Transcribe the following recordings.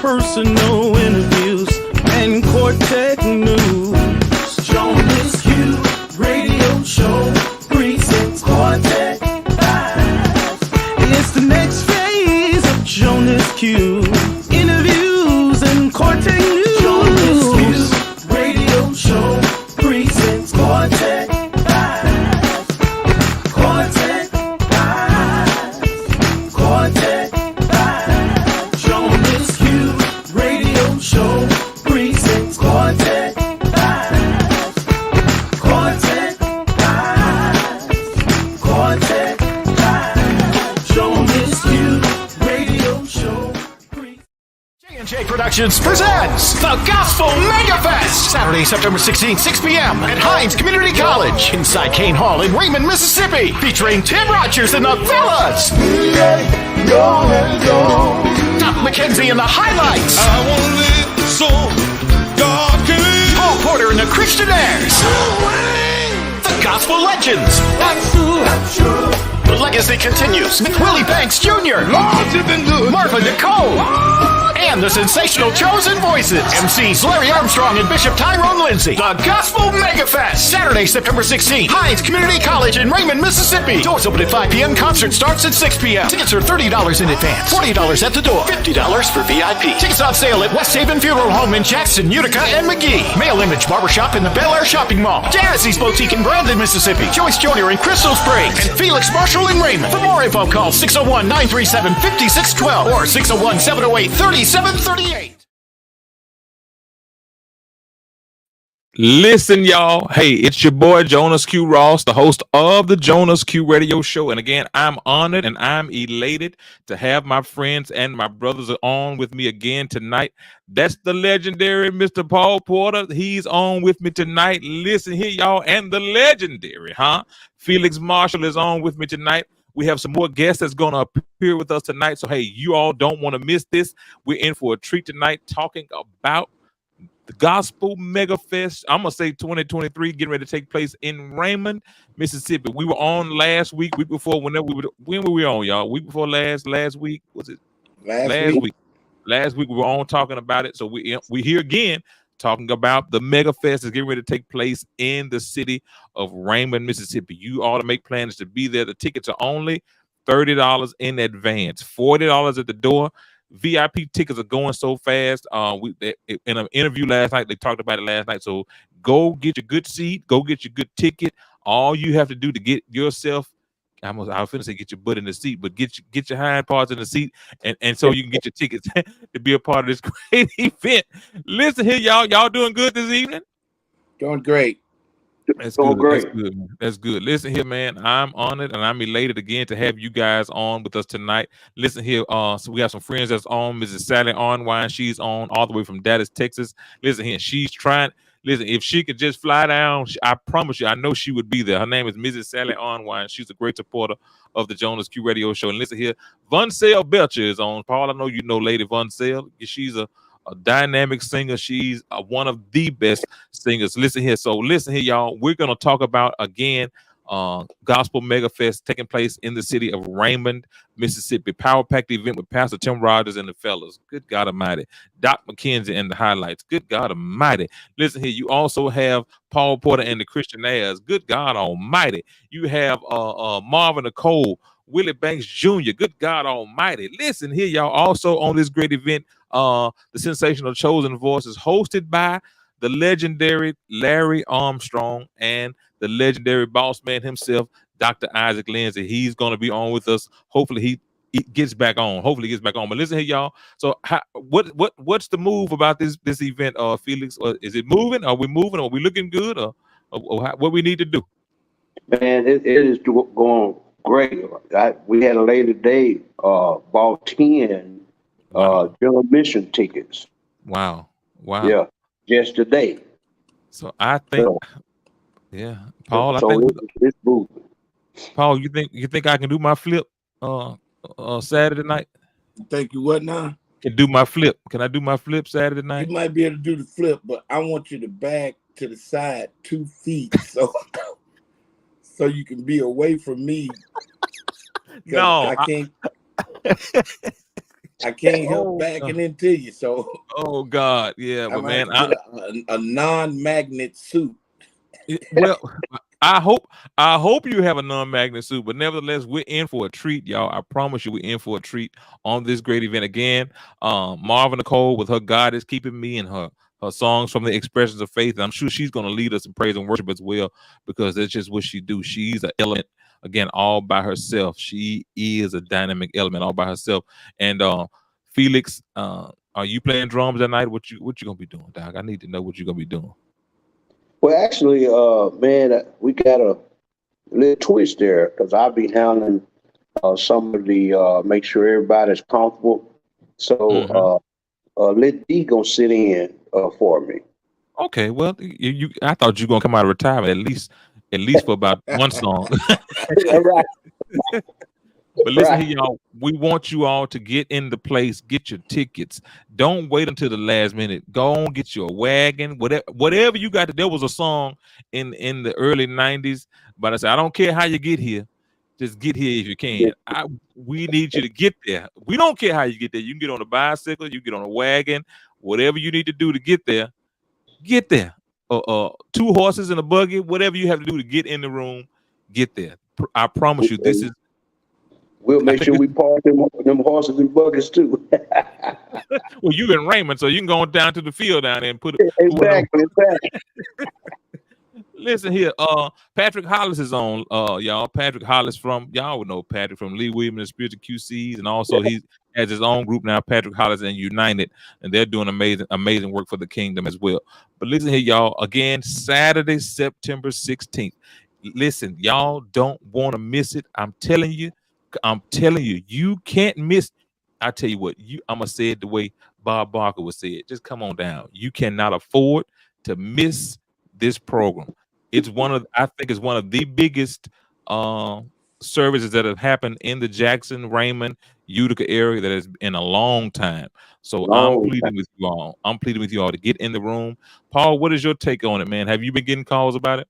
personal interviews, and Quartet news. Jonas Q radio show presents Quartet Vibes. It's the next phase of Jonas Q interviews and Quartet news. Jonas Q radio show presents Quartet Vibes. Quartet Vibes. Quartet Vibes. Jonas Q radio show presents Quartet Vibes. Quartet Vibes. Quartet Vibes. Jonas Q radio show. J&J Productions presents the Gospel Megafest, Saturday, September 16th, 6 p.m. at Hines Community College, inside Kane Hall in Raymond, Mississippi, featuring Tim Rogers and the Fellas, Doc McKenzie and the Highlights, I won't live so God can live. Paul Porter and the Christianaires, the Gospel Legends. That's true. That's true. The legacy continues with Willie Banks Jr., Lord, you've been good. Martha Nicole, and the sensational Chosen Voices, MCs Larry Armstrong and Bishop Tyrone Lindsey. The Gospel Megafest, Saturday, September 16th, Hines Community College in Raymond, Mississippi. Doors open at 5 p.m. Concert starts at 6 p.m. Tickets are $30 in advance, $40 at the door, $50 for VIP. Tickets on sale at West Haven Funeral Home in Jackson, Utica, and McGee. Male Image Barbershop in the Bel Air Shopping Mall. Jazzy's Boutique in Brandon, Mississippi. Joyce Jr. in Crystal Springs. And Felix Marshall in Raymond. For more info, call 601-937-5612 or 601-708-3738. Listen, y'all. Hey, it's your boy Jonas Q Ross, the host of the Jonas Q Radio Show. And again, I'm honored and I'm elated to have my friends and my brothers on with me again tonight. That's the legendary Mr. Paul Porter. He's on with me tonight. Listen here, y'all. And the legendary, Felix Marshall is on with me tonight. We have some more guests that's going to appear with us tonight. So, hey, you all don't want to miss this. We're in for a treat tonight talking about the Gospel Megafest. I'm going to say 2023 getting ready to take place in Raymond, Mississippi. We were on last week before, when were we on, y'all? Week before last week? Was it? Last week. Last week we were on talking about it. So we here again talking about the Mega Fest is getting ready to take place in the city of Raymond, Mississippi. You ought to make plans to be there. The tickets are only $30 in advance, $40 at the door. VIP tickets are going so fast. In an interview last night, they talked about it last night. So go get your good seat, go get your good ticket. All you have to do to get yourself, I was finna say get your butt in the seat, but get your hind parts in the seat, and so you can get your tickets to be a part of this great event. Listen here, y'all doing good this evening? Doing great. That's good. Great. That's good, man. That's good. Listen here, man. I'm honored and I'm elated again to have you guys on with us tonight. Listen here, so we have some friends that's on. Mrs. Sally Onwine, she's on all the way from Dallas, Texas. Listen here, she's trying. Listen, if she could just fly down, I promise you, I know she would be there. Her name is Mrs. Sally Onwine. She's a great supporter of the Jonas Q Radio Show. And listen here, Von Sale Belcher is on. Paul, I know you know Lady Von Sale. She's a dynamic singer. She's one of the best singers. Listen here, y'all. We're going to talk about, again, Gospel Mega Fest taking place in the city of Raymond, Mississippi. Power-packed event with Pastor Tim Rogers and the fellas. Good God Almighty. Doc McKenzie and the Highlights. Good God Almighty. Listen here, you also have Paul Porter and the Christianaires. Good God Almighty. You have Marvin Nicole, Willie Banks Jr. Good God Almighty. Listen here, y'all. Also on this great event, the sensational Chosen Voices, hosted by the legendary Larry Armstrong and the legendary boss man himself, Dr. Isaac Lindsey. He's going to be on with us. Hopefully he gets back on. But listen here, y'all. So what's the move about this event, Felix? Is it moving? Are we moving? Are we looking good? Or what we need to do? Man, it is going great. We had a lady today bought 10 general mission tickets. Wow. Yeah, just today. So I think, Paul. So I think it's moving. Paul, you think I can do my flip Saturday night? Thank you. What now? Can do my flip. Can I do my flip Saturday night? You might be able to do the flip, but I want you to back to the side 2 feet so you can be away from me. No, I can't. I can't help Oh, backing into you. So oh God, yeah, I but might have man, to get a non-magnet suit. well, I hope you have a non-magnet suit, but nevertheless, we're in for a treat, y'all. I promise you, we're in for a treat on this great event again. Marvin Nicole with her God is keeping me and her songs from the expressions of faith. And I'm sure she's going to lead us in praise and worship as well, because that's just what she do. She's an element again all by herself. She is a dynamic element all by herself. And Felix, are you playing drums that night? What you gonna be doing, Doc? I need to know what you're gonna be doing. Well, actually, man, we got a little twist there because I'll be handling some of the make sure everybody's comfortable. Mhm. So Lindsey gonna sit in for me. Okay, well, I thought you were gonna come out of retirement at least for about one song. Right, But listen right. here, y'all. We want you all to get in the place, get your tickets. Don't wait until the last minute. Go on, get your wagon, whatever you got. There was a song in the early '90s, but I said I don't care how you get here, just get here if you can. We need you to get there. We don't care how you get there. You can get on a bicycle, you get on a wagon, whatever you need to do to get there. Get there. Two horses and a buggy, whatever you have to do to get in the room, get there. I promise you, this is. We'll I make think sure this we park them horses and buggies too. Well, you in Raymond, so you can go down to the field down there and put one of them. Exactly, exactly. Listen here, Patrick Hollis is on, y'all. Patrick Hollis from y'all would know Patrick from Lee Williams and Spiritual QCs, and also he has his own group now, Patrick Hollis and United, and they're doing amazing work for the kingdom as well. But listen here, y'all. Again, Saturday, September 16th. Listen, y'all don't want to miss it. I'm telling you, you can't miss. I tell you what, I'm gonna say it the way Bob Barker would say it. Just come on down. You cannot afford to miss this program. I think it's one of the biggest services that have happened in the Jackson, Raymond, Utica area that has in a long time. So I'm Long time. pleading with you all. I'm pleading with you all to get in the room. Paul, what is your take on it, man? Have you been getting calls about it?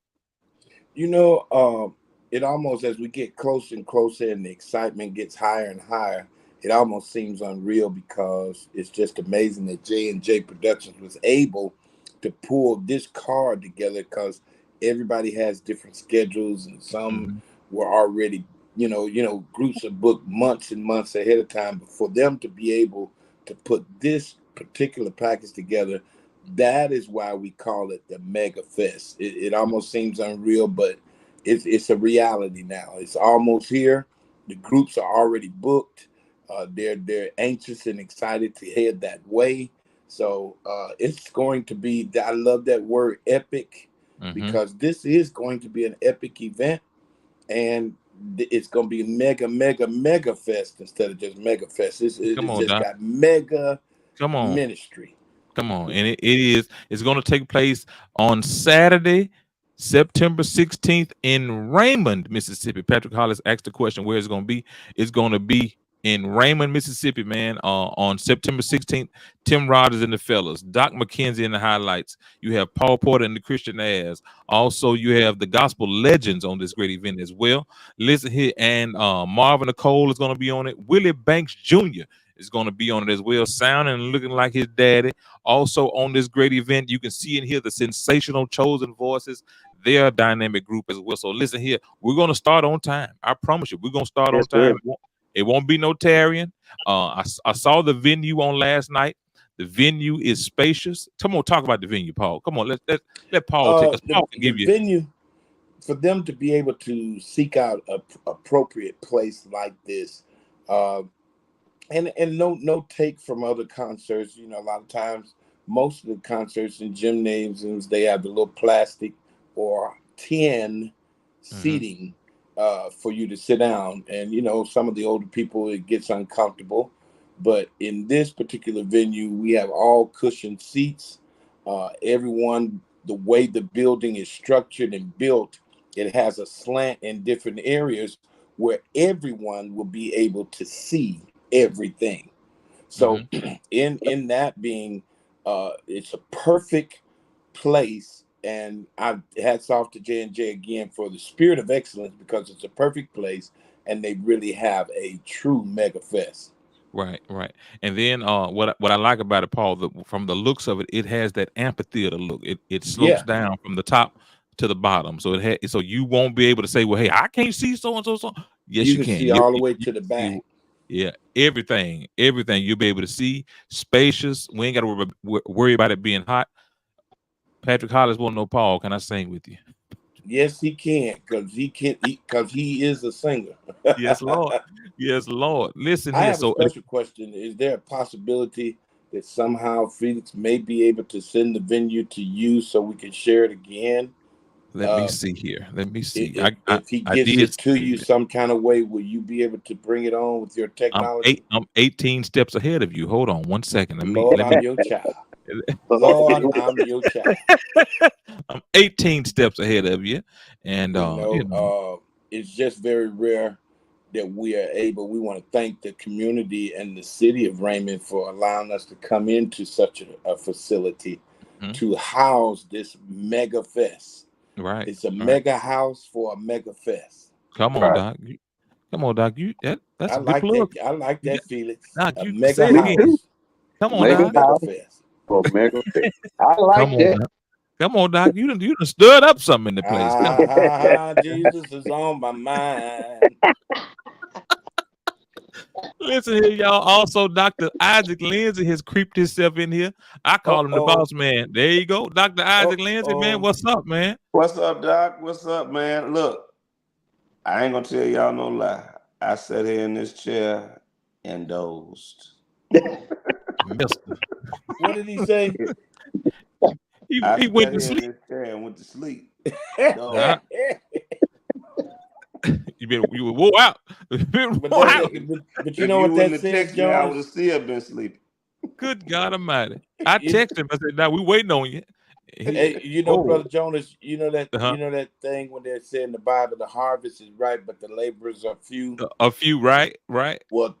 You know, it almost, as we get closer and closer and the excitement gets higher and higher, it almost seems unreal because it's just amazing that J&J Productions was able to pull this card together because everybody has different schedules and some Mm-hmm. were already, groups are booked months and months ahead of time. But for them to be able to put this particular package together, that is why we call it the Mega Fest. It almost seems unreal, but it's a reality now. It's almost here. The groups are already booked. They're anxious and excited to head that way. So it's going to be. I love that word epic Mm-hmm. because this is going to be an epic event, and it's going to be mega, mega, mega fest instead of just mega fest. Come It's on, just Doc. got mega Come on. ministry. Come on. And it's going to take place on Saturday, September 16th in Raymond, Mississippi. Patrick Hollis asked the question where it's going to be. It's going to be in Raymond, Mississippi, man. On September 16th, Tim Rogers and the Fellas, Doc McKenzie in the highlights. You have Paul Porter and the Christian As. Also, you have the gospel legends on this great event as well. Listen here, and Marvin Nicole is going to be on it. Willie Banks Jr. is going to be on it as well, sounding and looking like his daddy. Also on this great event, you can see and hear the sensational chosen voices. They're a dynamic group as well. So listen here, we're going to start on time. I promise you, we're going to start Yes, on sir. time. It won't be no tarrying. I saw the venue on last night. The venue is spacious. Come on, talk about the venue, Paul. Come on, let Paul take us. Paul can The give you. venue, for them to be able to seek out a appropriate place like this, uh, and no take from other concerts. You know, a lot of times, most of the concerts in gymnasiums, they have the little plastic or tin Mhm. seating for you to sit down. And some of the older people, it gets uncomfortable. But in this particular venue, we have all cushioned seats. Everyone, the way the building is structured and built, it has a slant in different areas where everyone will be able to see everything. So Mhm. in that being, it's a perfect place, and I hats off to J&J again for the spirit of excellence because it's a perfect place, and they really have a true mega fest. Right, right. And then what I like about it, Paul, from the looks of it, it has that amphitheater look. It slopes Yeah, down from the top to the bottom. So so you won't be able to say, well, hey, I can't see so and so so. Yes, you you can can. see all the way to the Can see, back. yeah, everything you'll be able to see. Spacious. We ain't got to worry about it being hot. Patrick Hollis won't know, Paul, can I sing with you? Yes, he can, because he is a singer. Yes, Lord. Yes, Lord. Listen I here. have a So special question. Is there a possibility that somehow Felix may be able to send the venue to you so we can share it again? let me Uh, see here. Let me see. if he I gets did it to see you that. some kind of way, will you be able to bring it on with your technology? I'm 18 steps ahead of you. Hold on one second. Lord, Let me I'm your child. Lord, I'm your child. I'm 18 steps ahead of you. And It's just very rare that we are able. We want to thank the community and the city of Raymond for allowing us to come into such a facility mhm, to house this mega fest. right, It's a right. mega house for a mega fest. Come on, Right. Doc. Come on, Doc. That's I a good like that. plug. I like You that, got, Felix. Doc, A you mega say it Me again. too. house Come on, for a Mega Doc. mega house fest. for mega fit. I Come like on, that. Doc. Come on, Doc. You done stirred up something in the place. Come on. Jesus is on my mind. Listen here, y'all. Also, Dr. Isaac Lindsey has creeped himself in here. I Uh call him the oh. boss man. There you go. Dr. Uh Isaac Lindsey, man. oh. What's up, man? What's up, Doc? What's up, man? Look, I ain't gonna tell y'all no lie. I sat here in this chair and dozed. Mister. What did he say? I He sat went to here in sleep. this chair and went to sleep. Huh? Dozed. You were wore out. You been But wore that, out. but you If know you what wouldn't that have says, texted me, I would have Jonas? still been sleeping. Good God Almighty. I It, texted him. I said, "Now we waiting on you." He, hey, oh, brother Jonas, uh-huh. you know that thing when they say in the Bible, the harvest is ripe, but the laborers are few. A few, right, right. Well,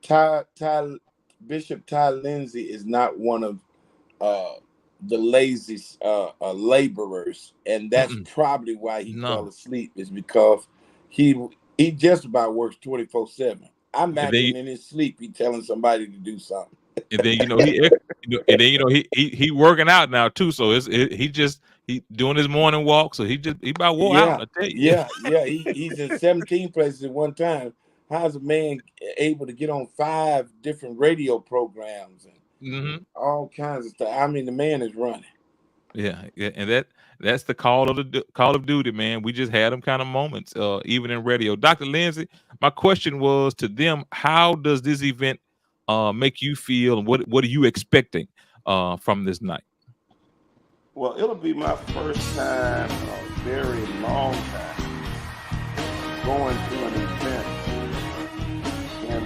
Bishop Ty Lindsey is not one of uh, the lazy laborers, and that's Mm-mm. probably why he fell No, asleep. Is because he he just about works 24/7. I and then imagine in his sleep he telling somebody to do something. and then he working out now too. So he doing his morning walk. So he about wore out. Yeah, I tell you. yeah. He's in 17 places at one time. How's a man able to get on 5 different radio programs and Hmm. all kinds of stuff? I mean, the man is running. Yeah, yeah, and that's the call of call of duty, man. We just had them kind of moments, even in radio. Dr. Lindsay, my question was to them: how does this event make you feel, and what are you expecting from this night? Well, it'll be my first time in a very long time going to an event in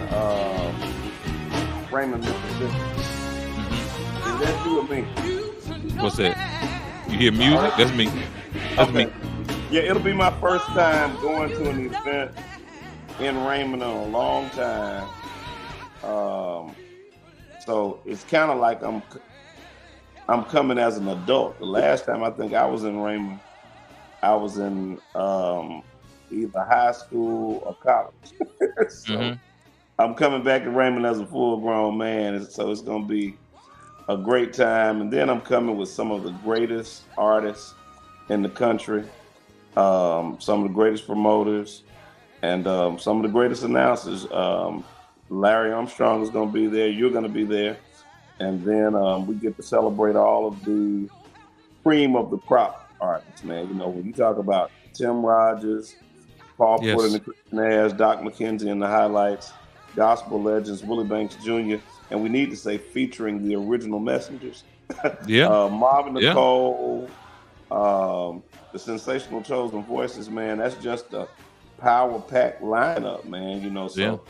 Raymond, Mississippi. Is that you or me? What's that? You hear All music? right. That's me. That's me. Okay. Yeah, it'll be my first time going to an event in Raymond in a long time. Um, so it's kind of like I'm coming as an adult. The last time I think I was in Raymond, I was in either high school or college. So Hmm. I'm coming back to Raymond as a full grown man. And so it's gonna be a great time. And then I'm coming with some of the greatest artists in the country, some of the greatest promoters, and some of the greatest announcers. Larry Armstrong is going to be there. You're going to be there. And then we get to celebrate all of the cream of the crop artists, man. You know, when you talk about Tim Rogers, Paul Porter and Yes. the Christian Airs, Doc McKenzie in the highlights, gospel legends, Willie Banks Jr., and we need to say featuring the original messengers, Yeah. Marvin Yeah. Nicole, the sensational chosen voices, man. That's just a power pack lineup, man. You know, Yeah. so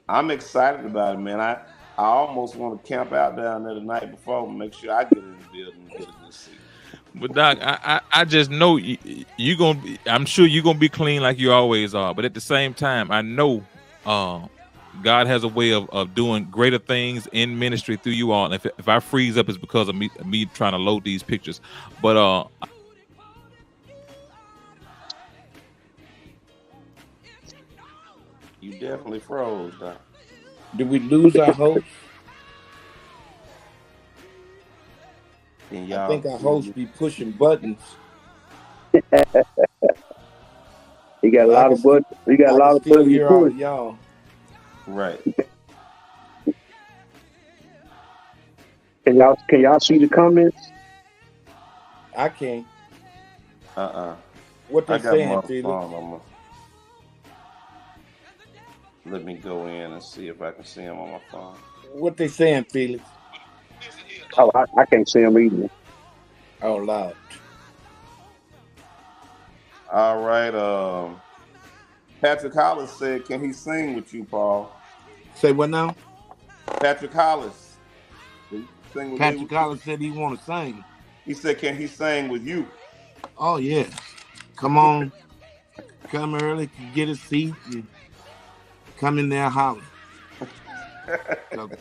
I'm excited about it, man. I almost want to camp out down there the night before and make sure I get in the building and get a good seat. But Doc, I just know you gonna be. I'm sure you're gonna be clean like you always are. But at the same time, I know uh, God has a way of doing greater things in ministry through you all. And if I freeze up, it's because of me trying to load these pictures. But You definitely froze, Doc. Did we lose our host? Can I y'all think our see host me? be pushing buttons. He got a But lot of buttons. He got a I can lot of still buttons to hear all push. of y'all. Right. Can y'all see the comments? I can't. What I they got saying, my Felix? phone. Let me go in and see if I can see him on my phone. What they saying, Felix? Oh, I can't see him either. Oh, loud. All right. Patrick Hollis said, "Can he sing with you, Paul?" Say what now? Patrick Hollis, can he sing with me? Patrick Collins said he want to sing. He said, "Can he sing with you?" Oh yeah, come on, come early, get a seat, and come in there holler. So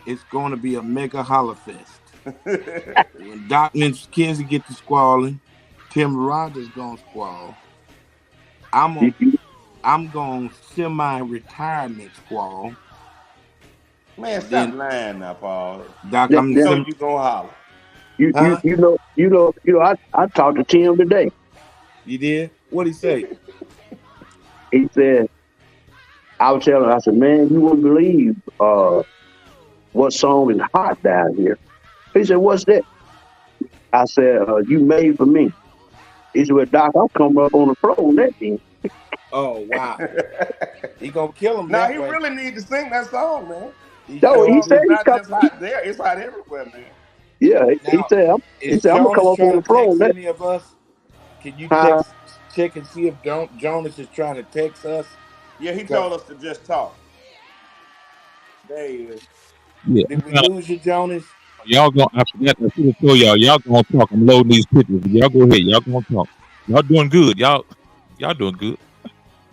it's going to be a mega holler fest. When Doc Kinsey get to squalling, Tim Rogers gonna squall. I'm gonna semi-retirement squall. Man, stop Then lying now, Paul. Doc, Yeah, I'm You yeah. know you gonna holler. huh? I talked to Tim today. You did? What'd he say? He said, I was telling him, I said, man, you wouldn't believe what song is hot down here. He said, what's that? I said, you made for me. He said, well, Doc, I'll come up on the floor on that thing. Oh wow, he gonna kill him Now that he way. really need to sing that song, man. He No, he sure said It's do. he's not coming. just hot there; it's hot everywhere, man. Yeah, Now, he is said, I'm gonna come Jonas up on trying the to floor on text that. any of us? Can you Uh, check and see if Jonas is trying to text us? Yeah, he 'Cause told us to just talk. There he is. Yeah. did we lose you, Jonas? Y'all going I forgot to tell y'all. Y'all gonna talk. I'm loading these pictures. Y'all go ahead. Y'all gonna talk. Y'all doing good. Y'all doing good.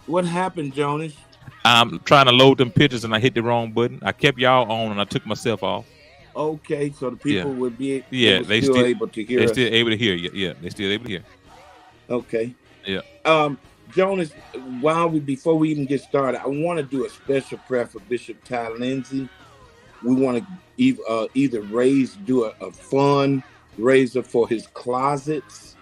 What happened, Jonas? I'm trying to load them pictures and I hit the wrong button. I kept y'all on and I took myself off. Okay, so the Yeah. people would be Yeah. They still still able to hear us. able to hear you. Yeah. They still able to hear. Okay. Yeah. Jonas, before we even get started, I want to do a special prayer for Bishop Ty Lindsey. We want to either do a fundraiser for his closets.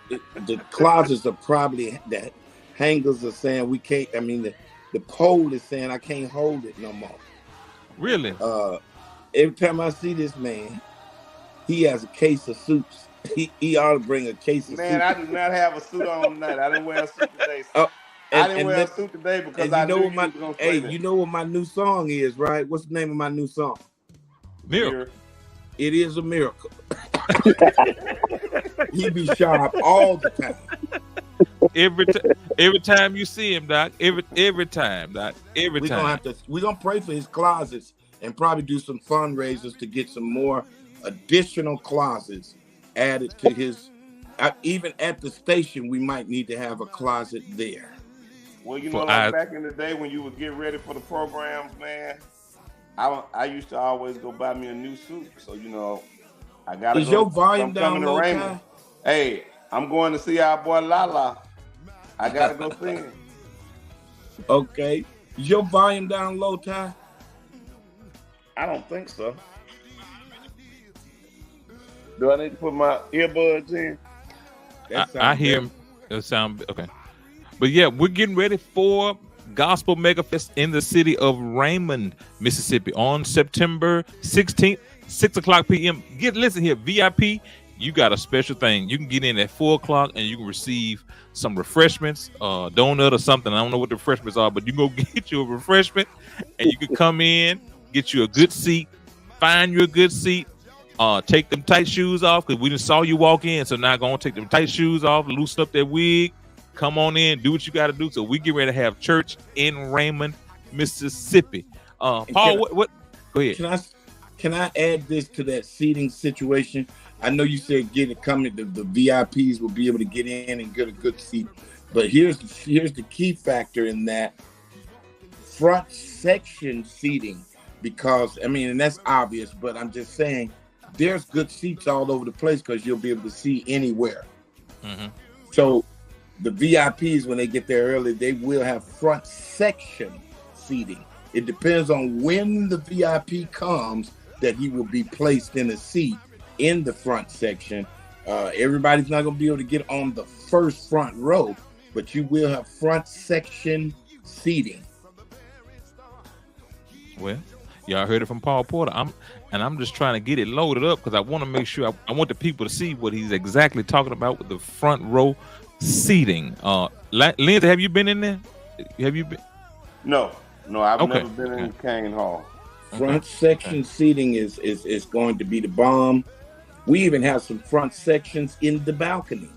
The closets are probably that hangers are saying we can't. I mean, the pole is saying I can't hold it no more. Really? Every time I see this man, he has a case of soups. He ought to bring a case of Man, soup. I do not have a suit on tonight. I didn't wear a suit today. Oh, I didn't wear a suit today because I knew you was gonna say that. you know what my new song is, right? What's the name of my new song? Miracle. It is a miracle. He be sharp all the time. Every time you see him, Doc. Every time, Doc. Every time. We're gonna pray for his closets and probably do some fundraisers to get some more additional closets added to his. Even at the station, we might need to have a closet there. Well, you know, like back in the day when you would get ready for the programs, man, I used to always go buy me a new suit. So, you know, I gotta Is go. your volume I'm down coming to low, Raymond. Ty? Hey, I'm going to see our boy Lala. I gotta go see him. Okay. Is your volume down low, Ty? I don't think so. Do I need to put my earbuds in? I hear him. It sound okay. But yeah, we're getting ready for Gospel Mega Fest in the city of Raymond, Mississippi on September 16th, 6:00 p.m. Listen here, VIP, you got a special thing. You can get in at 4:00 and you can receive some refreshments, donut or something. I don't know what the refreshments are, but you can go get you a refreshment and you can come in, get you a good seat, find you a good seat. Take them tight shoes off because we just saw you walk in. So now go and take them tight shoes off, loosen up that wig, come on in, do what you got to do. So we get ready to have church in Raymond, Mississippi. Paul, what? Go ahead. Can I add this to that seating situation? I know you said the VIPs will be able to get in and get a good seat, but here's the key factor in that front section seating, because I mean, and that's obvious, but I'm just saying there's good seats all over the place because you'll be able to see anywhere. Mm-hmm. So the VIPs, when they get there early, they will have front section seating. It depends on when the VIP comes that he will be placed in a seat in the front section. Everybody's not going to be able to get on the first front row, but you will have front section seating. Well, y'all heard it from Paul Porter. I'm just trying to get it loaded up because I want to make sure I want the people to see what he's exactly talking about with the front row seating. Lindsey, have you been in there? Have you been? No, I've never been in Kane Hall. Front section seating is going to be the bomb. We even have some front sections in the balcony.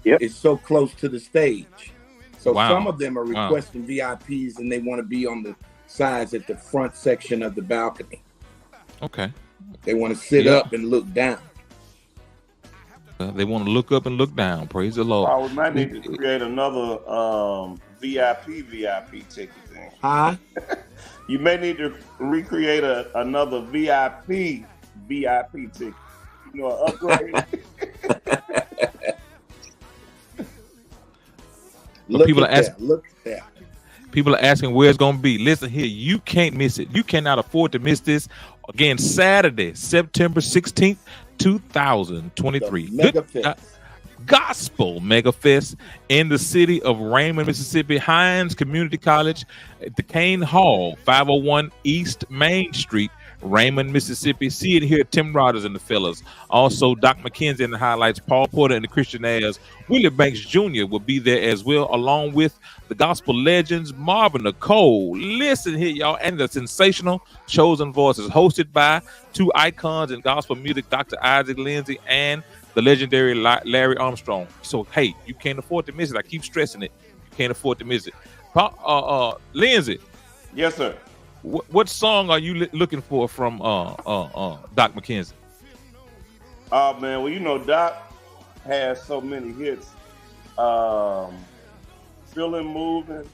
Yep. It's so close to the stage. So Wow. some of them are requesting VIPs and they want to be on the sides at the front section of the balcony. Okay. They want to sit up and look down. They want to look up and look down. Praise the Lord. Oh, we might need to create another VIP ticket thing. Huh? You may need to recreate another VIP ticket. You know, an upgrade. People are asking. Look at that. People are asking where it's going to be. Listen here, you can't miss it. You cannot afford to miss this. Again, Saturday, September 16th, 2023. Mega Fest. Gospel Mega Fest in the city of Raymond, Mississippi. Hines Community College at the Kane Hall, 501 East Main Street, Raymond, Mississippi. See it here, Tim Rogers and the fellas. Also, Doc McKenzie in the highlights, Paul Porter and the Christian Ayers. Willie Banks Jr. will be there as well, along with the gospel legends, Marvin Nicole. Listen here, y'all, and the sensational Chosen Voices, hosted by two icons in gospel music, Dr. Isaac Lindsey and the legendary Larry Armstrong. So, hey, you can't afford to miss it. I keep stressing it. You can't afford to miss it. Lindsey. Yes, sir. What song are you looking for from Doc McKenzie? Oh man, well, you know, Doc has so many hits. Feeling Moving.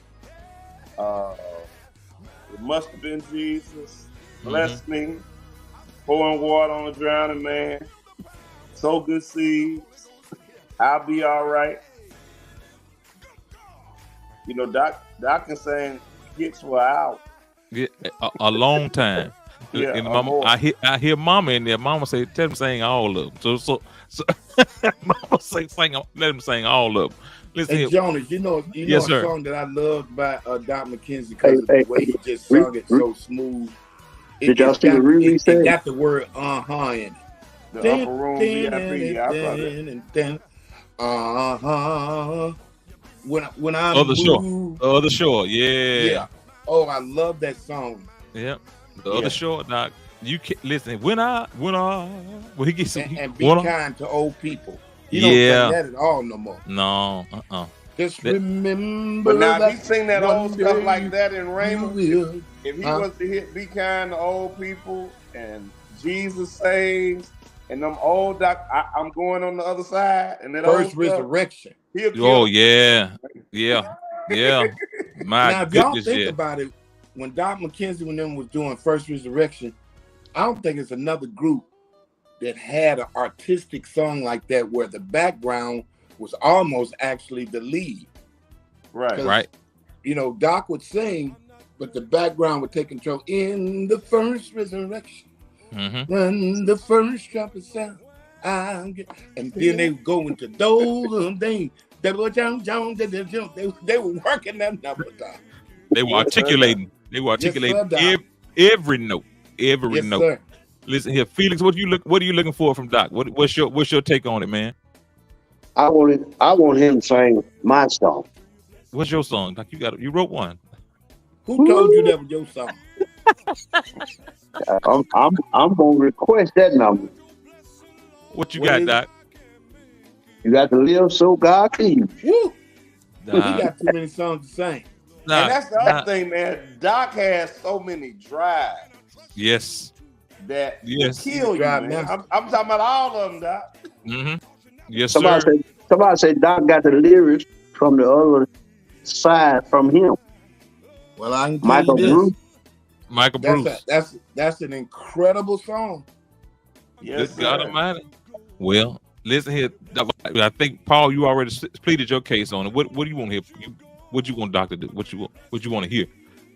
It Must Have Been Jesus. Bless Me. Pouring Water on a Drowning Man. So Good Seeds. I'll Be All Right. You know, Doc can sing hits for an hour. Yeah, a long time. Yeah, and Mama, I hear Mama in there. Mama say, "Tell him sing all of them." So Mama say, let him sing all of them. Listen, hey, Jonas, you know yes, a sir. song that I loved by Doc McKenzie because of the way he just sung it so smooth. Did y'all see the release? It got the word in it. The Upper Room VIP. Yeah, I saw that. When I'm Other Shore, yeah. Oh, I love that song. Yeah, the Other Shore, Doc. You can listen when he gets some and be kind to old people. You don't sing that at all no more. No, Just remember. But now if he sing that old stuff like that in Raymond, will. if he was to hit "Be Kind to Old People" and "Jesus Saves" and them old Doc, I'm going on the other side and that First old Resurrection. Stuff, oh yeah. My now, if y'all think about it, when Doc McKenzie and them was doing First Resurrection, I don't think it's another group that had an artistic song like that where the background was almost actually the lead. Right. You know, Doc would sing, but the background would take control. In the First Resurrection, when the first trumpet sound, and then they would go into those things. They were working that number down. They were articulating. Every note. Every note. Sir. Listen here, Felix. What are you looking for from Doc? What's your take on it, man? I want him to sing my song. What's your song, Doc? You wrote one. Who told you that was your song? I'm gonna request that number. What you got, Doc? You got to live so God can use. Woo! We got too many songs to sing. And that's the other thing, man. Doc has so many drives. Yes. That kill you, man. I'm talking about all of them, Doc. Yes, somebody said Doc got the lyrics from the other side from him. Well, I can tell you this. Michael Bruce. That's an incredible song. Yes, Good God Almighty. Well, listen here. I think Paul, you already pleaded your case on it. What do you want to hear? What you want Doc to do? What you want to hear?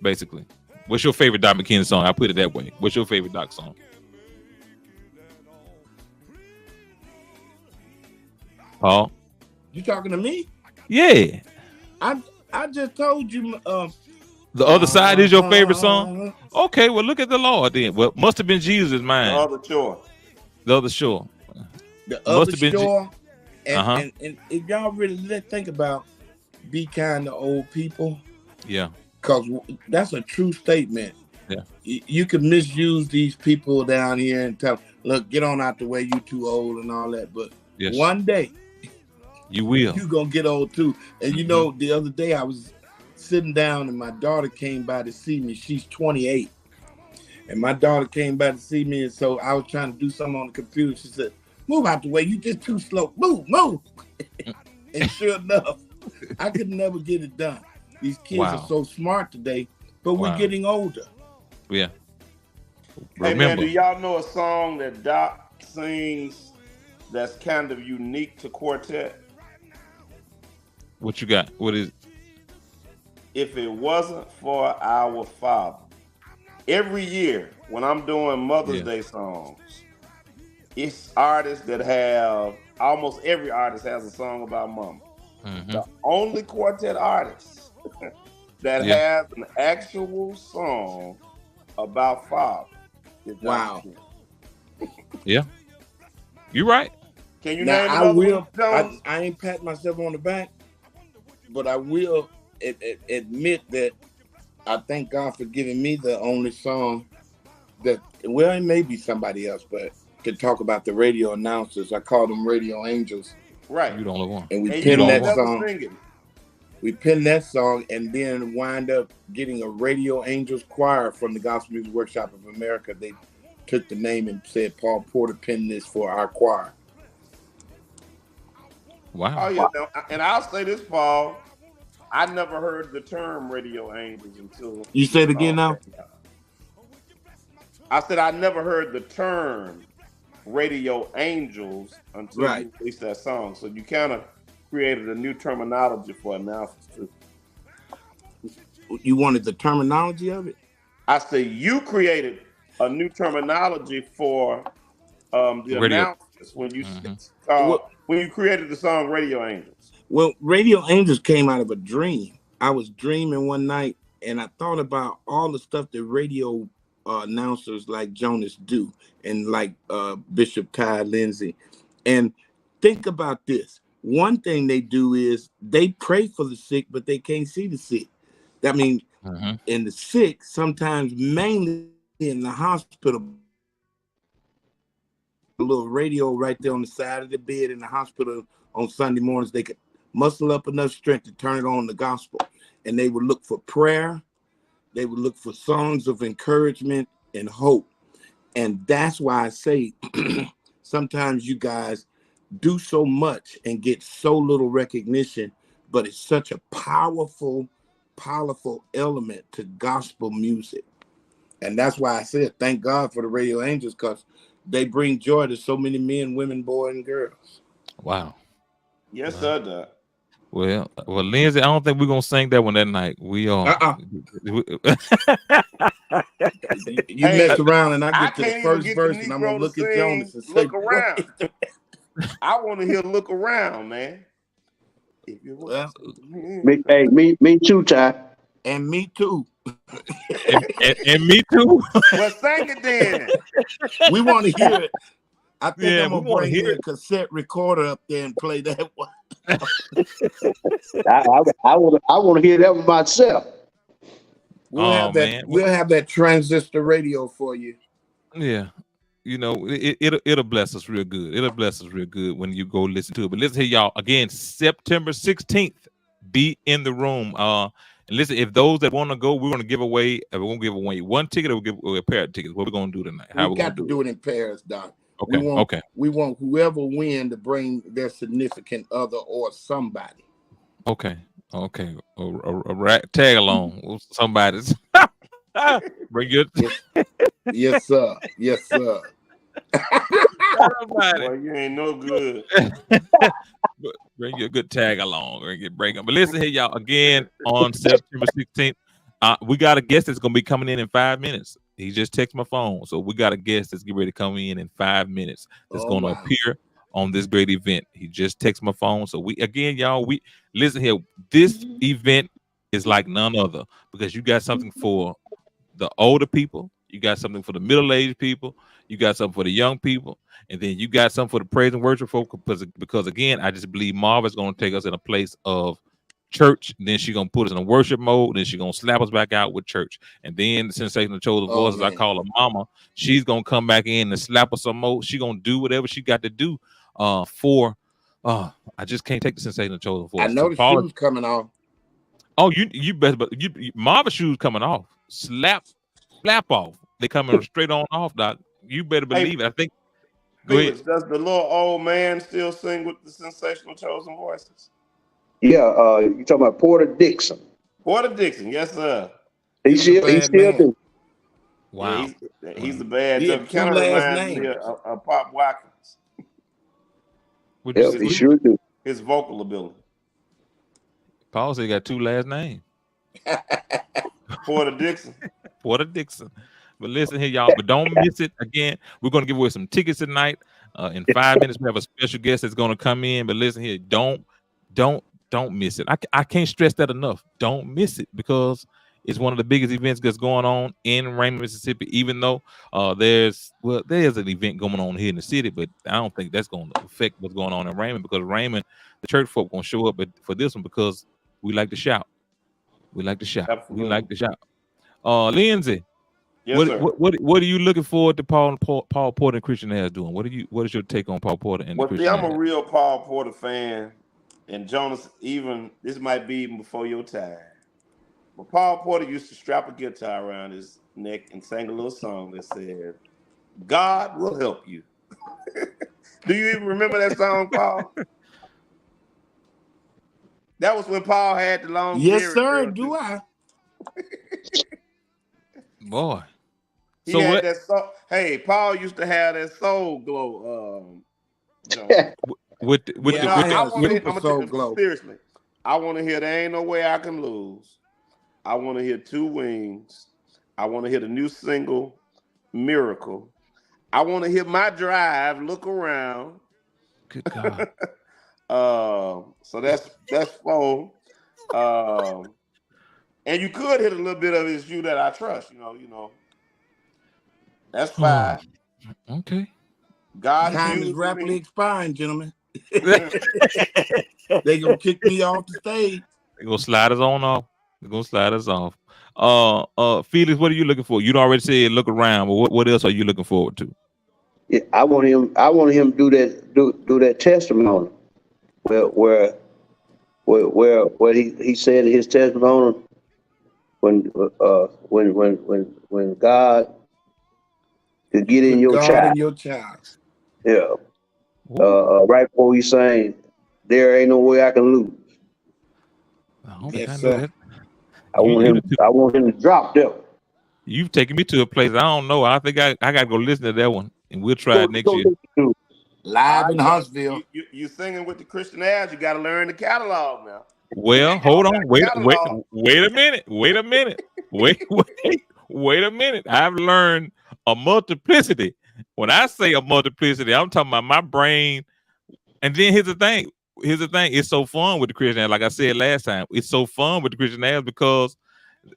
Basically, what's your favorite Doc McKenzie song? I put it that way. What's your favorite Doc song? Paul. You talking to me? Yeah. I just told you. The Other Side is your favorite song? Okay, well, look at the Lord then. Well, Must Have Been Jesus mine. The Other Shore. The Other Shore. The Other Shore. Uh-huh. And if y'all really think about be kind to old people. Yeah. Because that's a true statement. Yeah. You can misuse these people down here and tell, look, get on out the way, you too old and all that. But one day, you will. You're going to get old too. And you know, the other day I was sitting down and my daughter came by to see me. She's 28. And my daughter came by to see me. And so I was trying to do something on the computer. She said, move out the way. You just too slow. Move. And sure enough, I could never get it done. These kids are so smart today, but we're getting older. Yeah. Hey, man, do y'all know a song that Doc sings that's kind of unique to Quartet? What you got? What is it? If It Wasn't for Our Father. Every year when I'm doing Mother's Day songs, it's artists that have, almost every artist has a song about mama. Mm-hmm. The only Quartet artist that has an actual song about father is wow. Yeah. You're right. Can you now, name I will. Jones? I ain't patting myself on the back, but I will admit that I thank God for giving me the only song that, well, it may be somebody else, but to talk about the radio announcers. I call them radio angels. Right. You the only one. And we pinned that song. We pinned that song and then wind up getting a Radio Angels choir from the Gospel Music Workshop of America. They took the name and said, Paul Porter penned this for our choir. Wow. Oh, yeah. And I'll say this, Paul. I never heard the term Radio Angels until... You say it again now? I said I never heard the term Radio Angels until you released that song. So you kind of created a new terminology for announcers too. You wanted the terminology of it? I say you created a new terminology for the announcers when you when you created the song Radio Angels. Well, Radio Angels came out of a dream. I was dreaming one night and I thought about all the stuff that radio announcers like Jonas do and like Bishop Ty Lindsey. And think about this. One thing they do is they pray for the sick, but they can't see the sick. That means in the sick, sometimes mainly in the hospital, a little radio right there on the side of the bed in the hospital on Sunday mornings, they could muscle up enough strength to turn it on the gospel. And they would look for prayer. They would look for songs of encouragement and hope. And that's why I say sometimes you guys do so much and get so little recognition, but it's such a powerful element to gospel music. And that's why I said, thank God for the Radio Angels, because they bring joy to so many men, women, boys, and girls. Wow. Yes, sir, Doc. Well, Lindsey, I don't think we're gonna sing that one that night. We are. You mess around and I get to the first verse and I'm gonna look at Jonas and say, look around. I want to hear "Look Around," man. Well, me too, Ty. And me too. and me too. Well, sing it then. We want to hear it. I think I'm gonna bring a cassette recorder up there and play that one. I want to hear that one myself. We'll have that transistor radio for you. Yeah. You know, it'll bless us real good. It'll bless us real good when you go listen to it. But listen here, y'all. Again, September 16th, be in the room. And listen, if those that want to go, we're going to give away. We won't give away one ticket, or we'll give away a pair of tickets. What we're going to do tonight? We got to do it in pairs, Doc. Okay. We want whoever win to bring their significant other or somebody. Okay. A tag along with somebody's. Bring your. Yes, sir. Yes, sir. Boy, you ain't no good. Bring your good tag along or bring them. But listen here, y'all. Again, on September 16th, we got a guest that's gonna be coming in 5 minutes. He just texted my phone, so we got a guest that's getting ready to come in 5 minutes. That's gonna appear on this great event. He just texted my phone. So we listen here. This event is like none other because you got something for the older people, you got something for the middle-aged people, you got something for the young people, and then you got something for the praise and worship folk. Because again, I just believe Marva's going to take us in a place of church, then she's gonna put us in a worship mode, then she's gonna slap us back out with church, and then the sensational chosen voices, I call her mama, she's gonna come back in and slap us some more. She's gonna do whatever she got to do for I just can't take the sensational chosen voice. I know the shoes coming off. Oh, you better, but Marva's shoes coming off, slap off. They coming straight on off, Doc. You better believe it. I think. Felix, does the little old man still sing with the sensational chosen voices? Yeah, you talking about Porter Dixon? Porter Dixon, yes, sir. He still do. Wow, yeah, he's the bad. He Kind of reminds me of Pop Watkins. Yeah, he sure do. His vocal ability. Paul said he got 2 last names. Porter Dixon. Porter Dixon. But listen here, y'all. But don't miss it. Again, we're going to give away some tickets tonight. In 5 minutes, we have a special guest that's going to come in. But listen here, don't miss it. I can't stress that enough. Don't miss it because it's one of the biggest events that's going on in Raymond, Mississippi. Even though there's an event going on here in the city, but I don't think that's going to affect what's going on in Raymond because Raymond, the church folk, going to show up for this one because we like to shout. We like to shout. Absolutely. We like to shout. Lindsey. Yes, sir. What are you looking forward to Paul Porter and Christian Ayers doing? What is your take on Paul Porter and Christian Ayers? I'm a real Paul Porter fan, and Jonas, even this might be even before your time. But Paul Porter used to strap a guitar around his neck and sing a little song that said, "God will help you." Do you even remember that song, Paul? That was when Paul had the long. Yes, sir. Do I? Boy. He had that soul. Hey, Paul used to have that soul glow. Soul glow. Seriously, I want to hear "There Ain't No Way I Can Lose." I want to hear "Two Wings." I want to hear the new single "Miracle." I want to hear "My Drive." Look around. Good God. So that's 4. And you could hit a little bit of his "You That I Trust." You know. That's 5. Okay. God time is rapidly expiring, gentlemen. They gonna kick me off the stage. They're gonna slide us on off. They're gonna slide us off. Felix, what are you looking for? You already said look around, but what else are you looking forward to? Yeah, I want him to do that testimony where he said in his testimony when God could get in your child. Yeah. Right before he's saying, "There ain't no way I can lose." Yes, sir. I want him to drop them. You've taken me to a place I don't know. I think I got to go listen to that one, and we'll try it next year. Live in Huntsville. You singing with the Christian Ayers, you got to learn the catalog now. Well, hold on. Wait a minute. Wait a minute. I've learned a multiplicity. When I say a multiplicity, I'm talking about my brain. And then here's the thing. It's so fun with the Christian Ayers. Like I said last time, it's so fun with the Christian Ayers because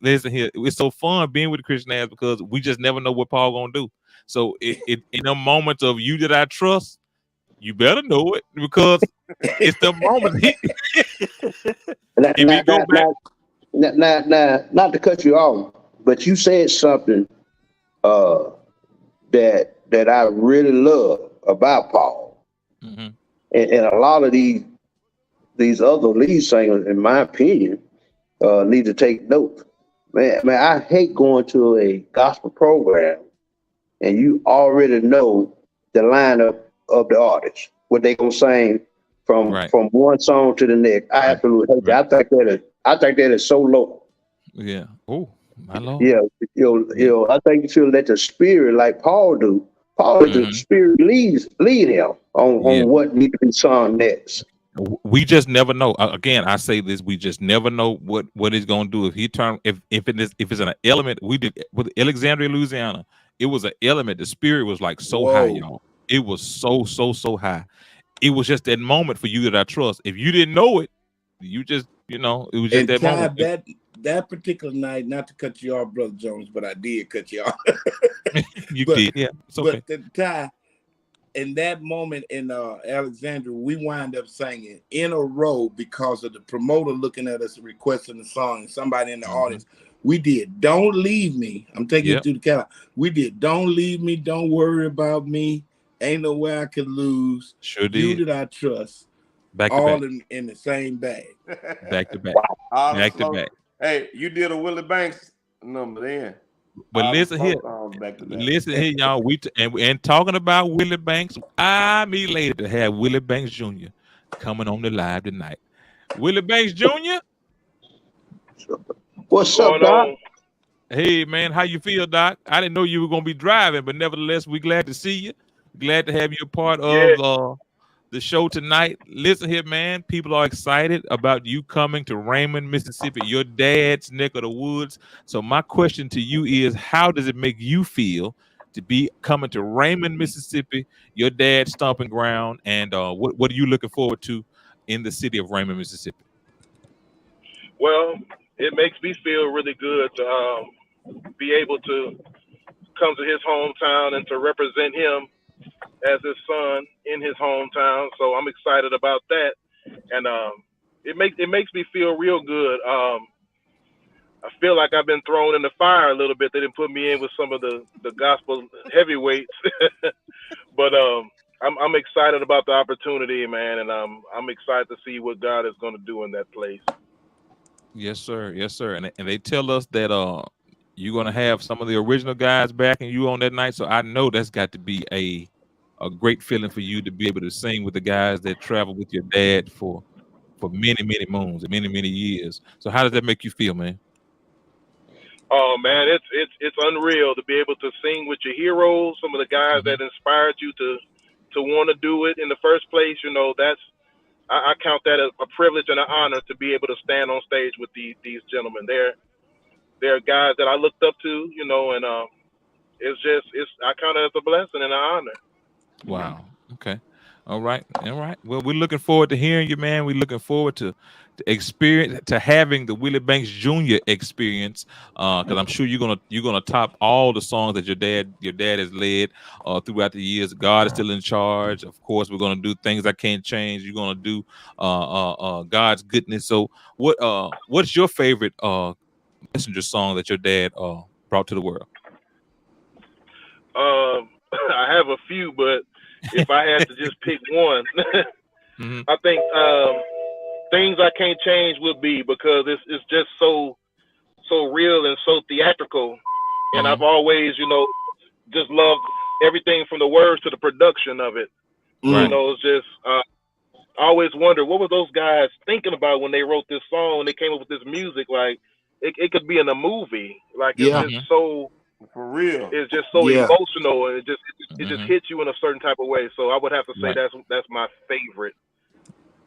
listen here, it's so fun being with the Christian Ayers because we just never know what Paul gonna do. So in a moment of "You That I Trust," you better know it because it's the moment. Not to cut you off, but you said something that I really love about Paul, and a lot of these other lead singers, in my opinion, need to take note. Man, I hate going to a gospel program and you already know the lineup of the artists, what they gonna sing from one song to the next. I absolutely hate that. I think that is so low. Yeah. Oh, my Lord. Yeah. I think you should let the Spirit, like Paul do. Paul let the Spirit lead him on what needs to be sung next. We just never know. Again, I say this: we just never know what he's gonna do. If it's an element, we did with Alexandria, Louisiana. It was an element. The Spirit was like so high, y'all. It was so high, it was just that moment for you that I trust. If you didn't know it, you just, it was just And that Ty, moment. that particular night, not to cut you off, Brother Jones, but I did cut you off. You but did, yeah. It's okay. but Ty, in that moment in Alexandria, we wind up singing in a row because of the promoter looking at us requesting the song, and somebody in the audience. We did "Don't Leave Me." I'm taking you through the catalog. We did "Don't Leave Me," "Don't Worry About Me," "Ain't No Way I Could Lose," Sure "You did. That I Trust," Back to all back. in the same bag. Back to back. All the Back to slow. back. Hey, you did a Willie Banks number then. But All the listen slow here. songs back to back. Listen here, y'all. And talking about Willie Banks, I'm elated to have Willie Banks Jr. coming on the live tonight. Willie Banks Jr. What's up, Going Doc? on? Hey man, how you feel, Doc? I didn't know you were gonna be driving, but nevertheless, we're glad to see you. Glad to have you a part Yeah. of the show tonight. Listen here, man. People are excited about you coming to Raymond, Mississippi, your dad's neck of the woods. So my question to you is, how does it make you feel to be coming to Raymond, Mississippi, your dad's stomping ground, and what are you looking forward to in the city of Raymond, Mississippi? Well, it makes me feel really good to be able to come to his hometown and to represent him as his son in his hometown. So I'm excited about that, and it makes me feel real good. I feel like I've been thrown in the fire a little bit. They didn't put me in with some of the gospel heavyweights, but I'm excited about the opportunity, man, and I'm excited to see what God is going to do in that place. Yes, sir. Yes, sir. And they tell us that you're gonna have some of the original guys backing you on that night. So I know that's got to be a great feeling for you to be able to sing with the guys that travel with your dad for many, many moons and many, many years. So how does that make you feel, man? Oh man, it's unreal to be able to sing with your heroes, some of the guys that inspired you to want to do it in the first place. That's I count that as a privilege and an honor to be able to stand on stage with these gentlemen. They're guys that I looked up to, and it's I count it as a blessing and an honor. Wow. Okay. All right. All right. Well, we're looking forward to hearing you, man. We're looking forward to having the Willie Banks Jr. experience. Because I'm sure you're gonna top all the songs that your dad has led throughout the years. God is still in charge. Of course, we're gonna do Things I Can't Change. You're gonna do God's Goodness. So what's your favorite messenger song that your dad brought to the world? I have a few, but if I had to just pick one, I think Things I Can't Change would be, because it's just so real and so theatrical, and I've always just loved everything from the words to the production of it. Right. It's just I always wonder what were those guys thinking about when they wrote this song, when they came up with this music. Like it could be in a movie. Like it's just so. For real. It's just so emotional, and it just hits you in a certain type of way. So I would have to say that's my favorite.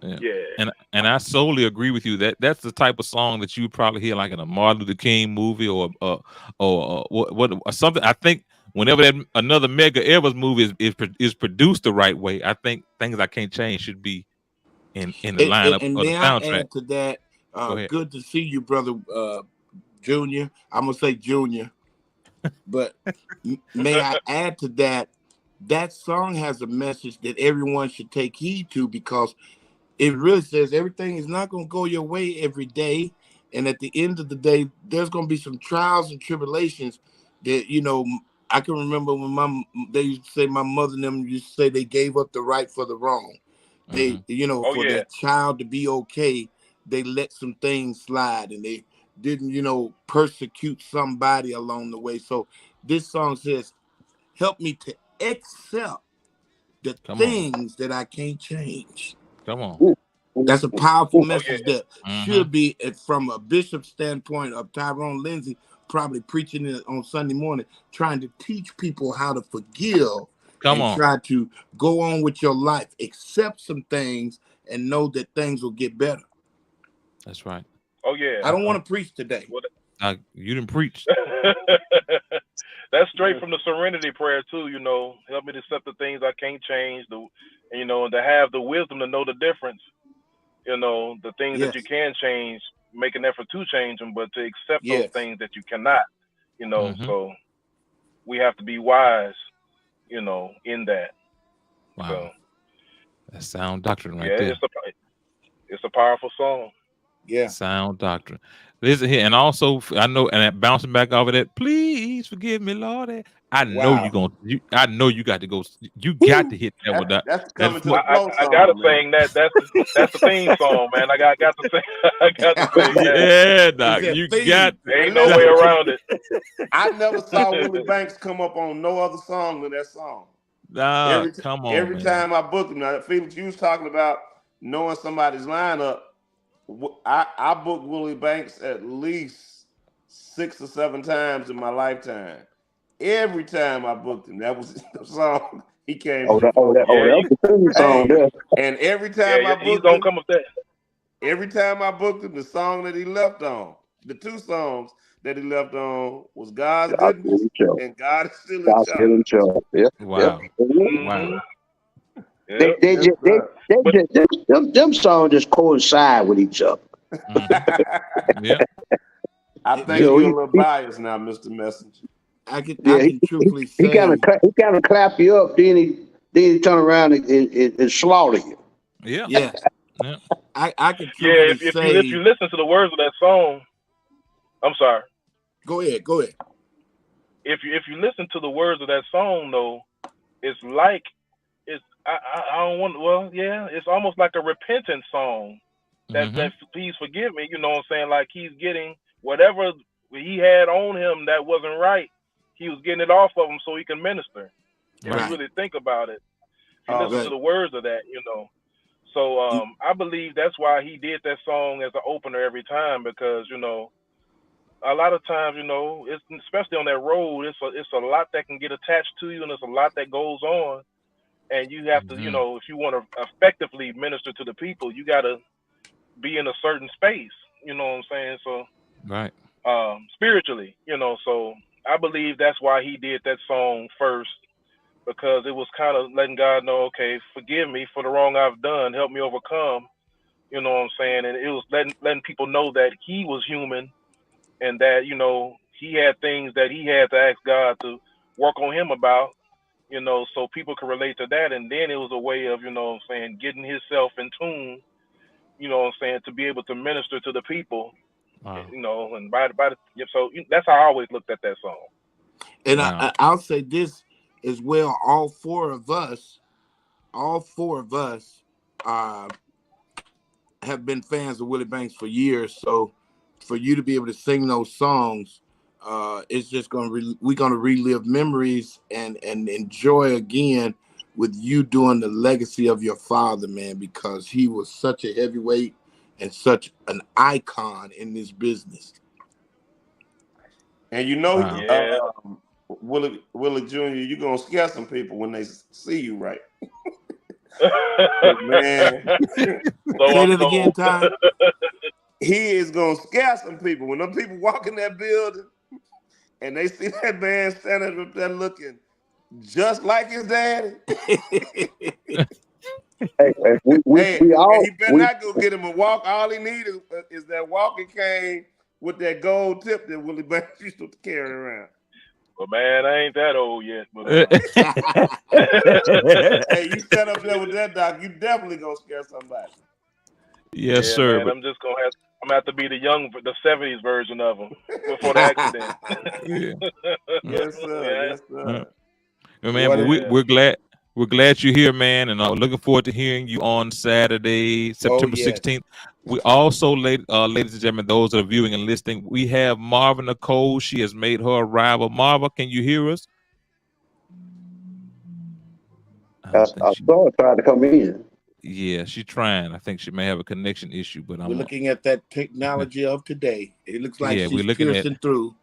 Yeah. And I solely agree with you that that's the type of song that you probably hear like in a Martin Luther King movie or something. I think whenever another Medgar Evers movie is produced the right way, I think Things I Can't Change should be in the lineup and of the may soundtrack. I add to that, good to see you, brother Junior. I'm gonna say Junior. But may I add to that, that song has a message that everyone should take heed to, because it really says everything is not going to go your way every day. And at the end of the day, there's going to be some trials and tribulations that, I can remember when they used to say, my mother and them used to say they gave up the right for the wrong. They, for their child to be okay, they let some things slide, and they didn't, persecute somebody along the way. So this song says, help me to accept the things that I can't change. Come on. That's a powerful message that should be, from a bishop standpoint of Tyrone Lindsey, probably preaching it on Sunday morning, trying to teach people how to forgive try to go on with your life, accept some things, and know that things will get better. That's right. Oh yeah. I don't want to preach today. You didn't preach. That's straight from the Serenity Prayer too. Help me to accept the things I can't change, and to have the wisdom to know the difference. The things that you Yes. can change, make an effort to change them, but to accept those Yes. things that you cannot. Mhm. So we have to be wise. In that. Wow, So that's sound doctrine right yeah, there. it's a powerful song. Yeah. Sound doctrine. Listen here, and also I know, and bouncing back off of that, please forgive me, Lord. I know you Wow. gonna. I know you got to go. You got to hit that with that. That's That coming to foot. the flow I gotta song, man. sing that. That's the theme song, man. I got to sing. I got to sing that. Yeah, He doc. said You got. theme. And Ain't no way listen, around it. I never saw Willie Banks come up on no other song than that song. Nah, come on, Every man. time I booked him. Now, Felix, you was talking about knowing somebody's lineup. I booked Willie Banks at least 6 or 7 times in my lifetime. Every time I booked him, that was the song he came to the floor. That was the theme song Hey, there. and every time I he's booked gonna him, come with that. the song that he left on, the 2 songs that he left on was God's God still Goodness in charge. and God is Still in God still Charge. in charge. Yep. Wow, wow. Mhm. They Yep. they Yes, just they, sir. they just them songs just coincide with each other. Mhm. Yeah. I You think know, you're a little biased now, Mr. Messenger. I Yeah, can truthfully say he kind of clap you up, then he turn around and slaughter you. Yeah. yes, Yeah. I can Yeah. truthfully If you listen to the words of that song, I'm sorry. Go ahead. If you listen to the words of that song, though, it's like I don't want. Well, yeah, it's almost like a repentance song. That Mhm. please forgive me. You know what I'm saying? Like he's getting whatever he had on him that wasn't right. He was getting it off of him so he can minister. If you Right. really think about it, if you Oh, listen to the words of that, So I believe that's why he did that song as an opener every time, because a lot of times it's especially on that road, it's a lot that can get attached to you, and it's a lot that goes on, and you have to Mhm. if you want to effectively minister to the people, you got to be in a certain space. You know what I'm saying? So Right. spiritually, so I believe that's why he did that song first, because it was kind of letting God know, okay, forgive me for the wrong I've done, help me overcome. You know what I'm saying? And it was letting people know that he was human, and that he had things that he had to ask God to work on him about. So people could relate to that, and then it was a way of getting himself in tune. To be able to minister to the people. Wow. And so that's how I always looked at that song. And Wow. I'll say this as well. All four of us have been fans of Willie Banks for years. So for you to be able to sing those songs, it's just we're gonna relive memories and enjoy again with you doing the legacy of your father, man, because he was such a heavyweight and such an icon in this business. And Wow. Yeah. Willie Jr., you're gonna scare some people when they see you, right? Man, So say I'm that told. again, Ty. He is gonna scare some people when them people walk in that building and they see that man standing up there looking just like his daddy. Hey, He better not go get him a walk. All he needs is that walking cane with that gold tip that Willie Banks used to carry around. But man, I ain't that old yet. But hey, you stand up there with that, Doc, you definitely gonna scare somebody. Yes, yeah, sir. man, But I'm gonna have to be the '70s version of him before the accident. yeah. Yes, sir. Yes, sir. Man, What but a- we're glad you're here, man, and I'm looking forward to hearing you on Saturday, September yes. 16th. We also, ladies and gentlemen, those that are viewing and listening, we have Marva Nicole. She has made her arrival. Marva, can you hear us? I saw her trying to come in. Yeah, she's trying. I think she may have a connection issue, but We're looking at that technology of today. It looks like yeah, she's we're looking at. piercing through.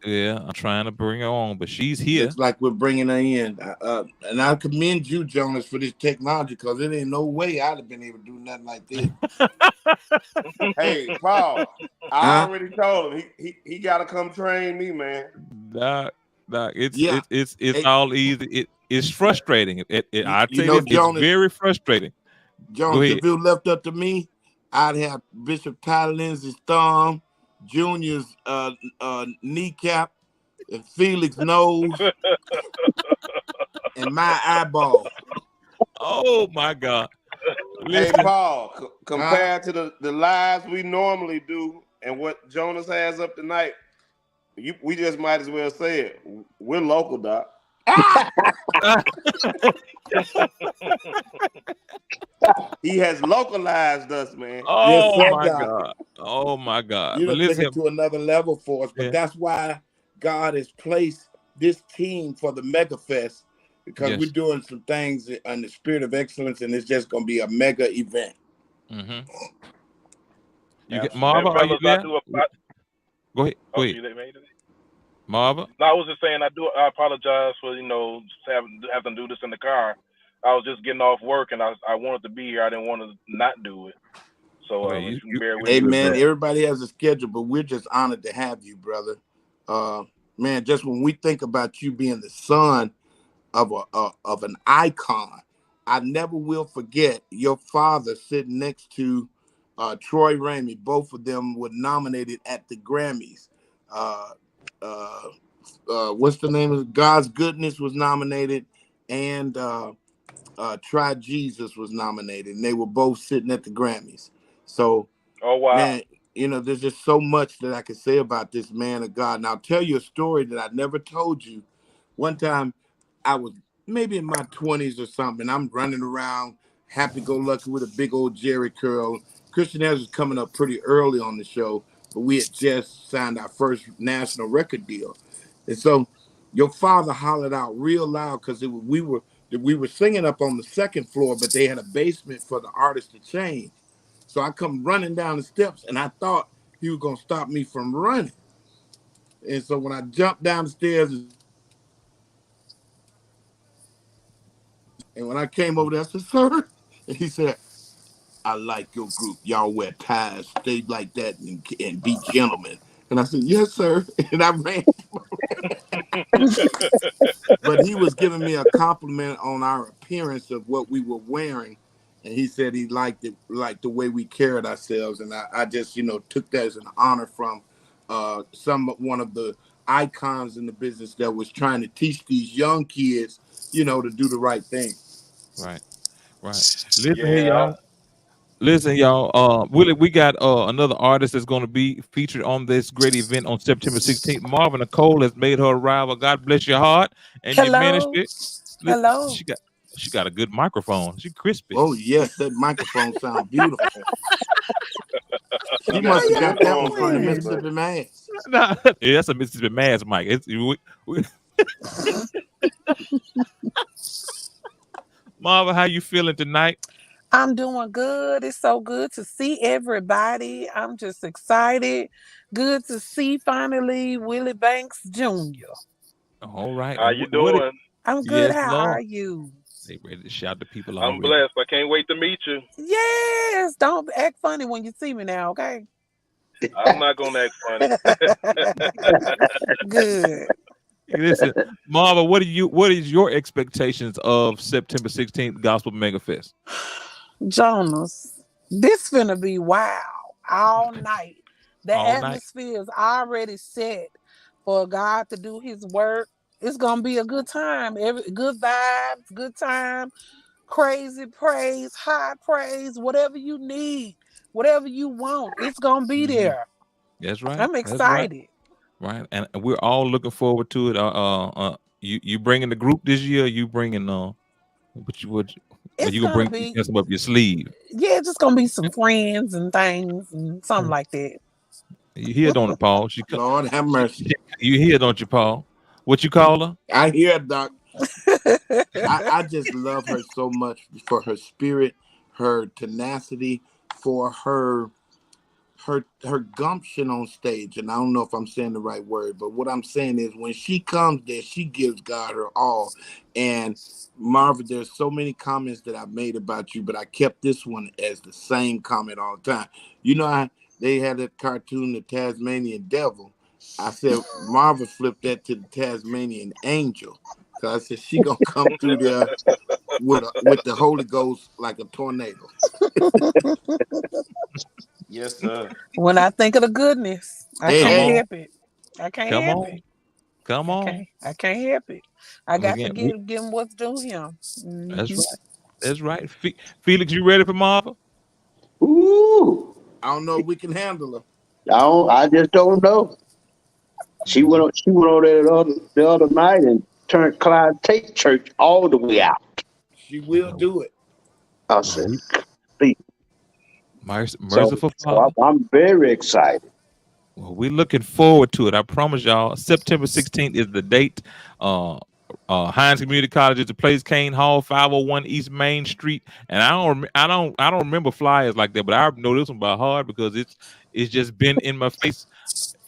Yeah, I'm trying to bring her on, but she's here. Looks like we're bringing her in. And I commend you, Jonas, for this technology, because it ain't no way I'd have been able to do nothing like this. Hey, Paul, I already told him he got to come train me, man. Doc, Yeah. it's Hey, all easy. It's frustrating. I you tell know, you this, it's Jonas, very frustrating. Go Jonas, ahead. if it was left up to me, I'd have Bishop Ty Lindsey's thumb, Junior's kneecap, and Felix' nose, and my eyeball. Oh my God! Hey, Listen, Paul, Huh? compared to the lives we normally do and what Jonas has up tonight, we just might as well say it. We're local, Doc. Ah! He has localized us, man. Yes, oh sir, my Doc. God! Oh my God! You But done took it listen, to another level for us. But yeah, that's why God has placed this team for the Mega Fest, because we're yes, doing some things in the spirit of excellence, and it's just going to be a mega event. mm-hmm. You get Absolutely. And Marva? Are you fellas, I there? do. Go ahead. Go Oh, ahead, you let me. Marva. No, I was just saying I apologize for having to do this in the car. I was just getting off work and I wanted to be here. I didn't want to not do it. So Okay, if you can bear with you me good, with Amen. bro. that. Everybody has a schedule, but we're just honored to have you, brother. Man, just when we think about you being the son of of an icon, I never will forget your father sitting next to Troy Ramey. Both of them were nominated at the Grammys. Uh, uh, what's the name of it? God's Goodness was nominated, and Try Jesus was nominated, and they were both sitting at the Grammys. So, Oh wow. man, you know, there's just so much that I can say about this man of God. And I'll tell you a story that I never told you. One time, I was maybe in my 20s or something. I'm running around, happy-go-lucky with a big old Jerry curl. Christian Ezra was coming up pretty early on the show, but we had just signed our first national record deal. And so your father hollered out real loud because we were singing up on the second floor, but they had a basement for the artist to change. So I come running down the steps, and I thought he was gonna stop me from running. And so when I jumped down the stairs, and when I came over there, I said, "Sir," and he said, "I like your group. Y'all wear ties, stay like that, and be gentlemen." And I said, "Yes, sir." And I ran. But he was giving me a compliment on our appearance of what we were wearing, and he said he liked it, like the way we carried ourselves, and I just took that as an honor from one of the icons in the business that was trying to teach these young kids, to do the right thing. Right, right. Listen here, Yeah. y'all. Listen, y'all. Willie, we got another artist that's going to be featured on this great event on September 16th. Marvin Nicole has made her arrival. God bless your heart and your Hello. ministry. Hello. She got a good microphone. She crispy. Oh yes, that microphone sounds beautiful. You She got must How have some got that one headphones from the on there, y'all sir. Mississippi Mass. Nah, yeah, that's a Mississippi Mass mic. Marvin, how you feeling tonight? I'm doing good. It's so good to see everybody. I'm just excited. Good to see finally Willie Banks Jr. All right. How And you what? doing? I'm good. Yes, How are Lord. you? They ready to shout to people I'm already. blessed. I can't wait to meet you. Yes. Don't act funny when you see me now, okay? I'm not gonna act funny. Good. Listen, Marvin, what is your expectations of September 16th Gospel Mega Fest? Jonas, this finna be wow all night. The All night. atmosphere is already set for God to do his work. It's gonna be a good time. Good vibes, good time, crazy praise, high praise, whatever you need, whatever you want. It's gonna be Hmm. there. That's right. I'm That's right. excited. Right. And we're all looking forward to it. You bringing the group this year? You bringing what are It's you gonna gonna bring be, some up your sleeve? yeah, it's just gonna be some friends and things and something like that. You hear, don't it, Paul? Lord have mercy. You hear, don't you, Paul? What you call her? I hear it, Doc. I just love her so much for her spirit, her tenacity, for her gumption on stage. And I don't know if I'm saying the right word, but what I'm saying is when she comes there, she gives God her all. And Marvin, there's so many comments that I've made about you, but I kept this one as the same comment all the time. They had that cartoon, The Tasmanian Devil. I said Marva flipped that to the Tasmanian angel. Cause I said she gonna come through there with the Holy Ghost like a tornado. Yes, sir. When I think of the goodness, I Hey, can't hey. help it. I can't Come help on. it. Come on. I can't help it. I got to Again, give him what's due him. that's Mhm. right. That's right. Felix, you ready for Marva? Ooh, I don't know if we can handle her. I just don't know. She Mhm. went over there the other night and turned Clyde Tate Church all the way out. She will do it. I Well, said, "Please." So, Merciful so Father. I'm very excited. Well, we're looking forward to it. I promise y'all. September 16th is the date. Uh, Hines Community College is the place. Kane Hall, 501 East Main Street. And I don't remember flyers like that, but I know this one by heart because it's just been in my face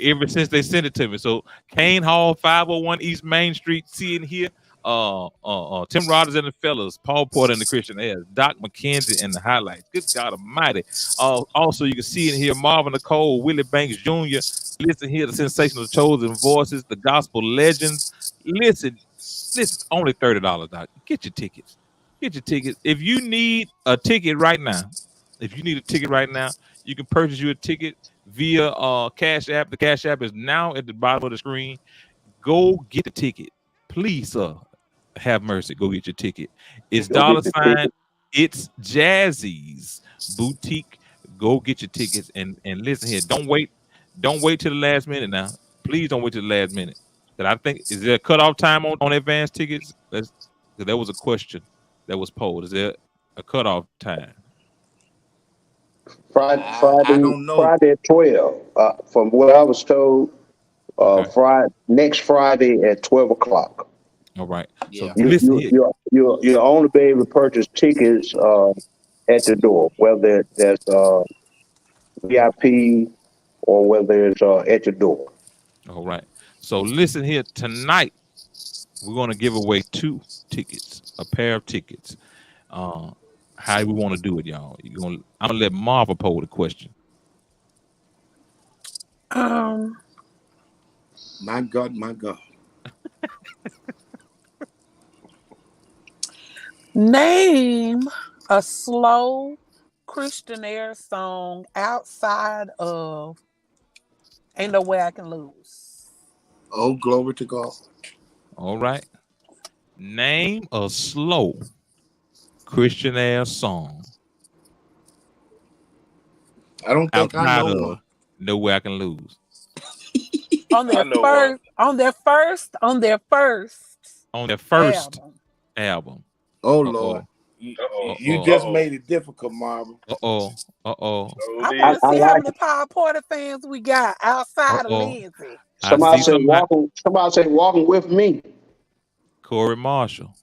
ever since they sent it to me. So Kane Hall, 501 East Main Street, seeing here. Tim Rogers and the Fellas, Paul Porter and the Christian Airs, Doc McKenzie and the Highlights. Good God Almighty. Also, you can see in here Marvin Nicole, Willie Banks Jr. Listen here, the sensational chosen voices, the gospel legends. Listen, only $30, Doc. Get your tickets. Get your tickets. If you need a ticket right now, you can purchase you a ticket via Cash App. The Cash App is now at the bottom of the screen. Go get the ticket, please, sir. Have mercy. Go get your ticket. It's Go get dollar the sign. ticket. It's Jazzy's Boutique. Go get your tickets and listen here. Don't wait. Don't wait till the last minute now. Please don't wait till the last minute. That I think is there a cutoff time on advance tickets? That was a question that was posed. Is there a cutoff time? I don't know. Friday at 12. From what I was told, Okay. next Friday at 12 o'clock. All right. So Yeah. listen here. You'll only be able to purchase tickets at the door, whether there's VIP or whether it's at your door. All right. So listen here. Tonight we're going to give away 2 tickets, a pair of tickets. How we want to do it, y'all? I'm gonna let Marva pose the question. My God, my God. Name a slow Christian air song outside of Ain't No Way I Can Lose. Oh, glory to God. All right. Name a slow Christian ass song I don't think I outside know of one. No Way I Can Lose. On their know first, on their first On their first album. Oh, Uh-oh. Lord. You Uh-oh. just made it difficult, Marvin. Uh-oh. Oh, I dear. want to I see how like many Power Porter fans we got outside of Uh-oh. Lindsey. I see somebody. Somebody say walking with me. Corey Marshall.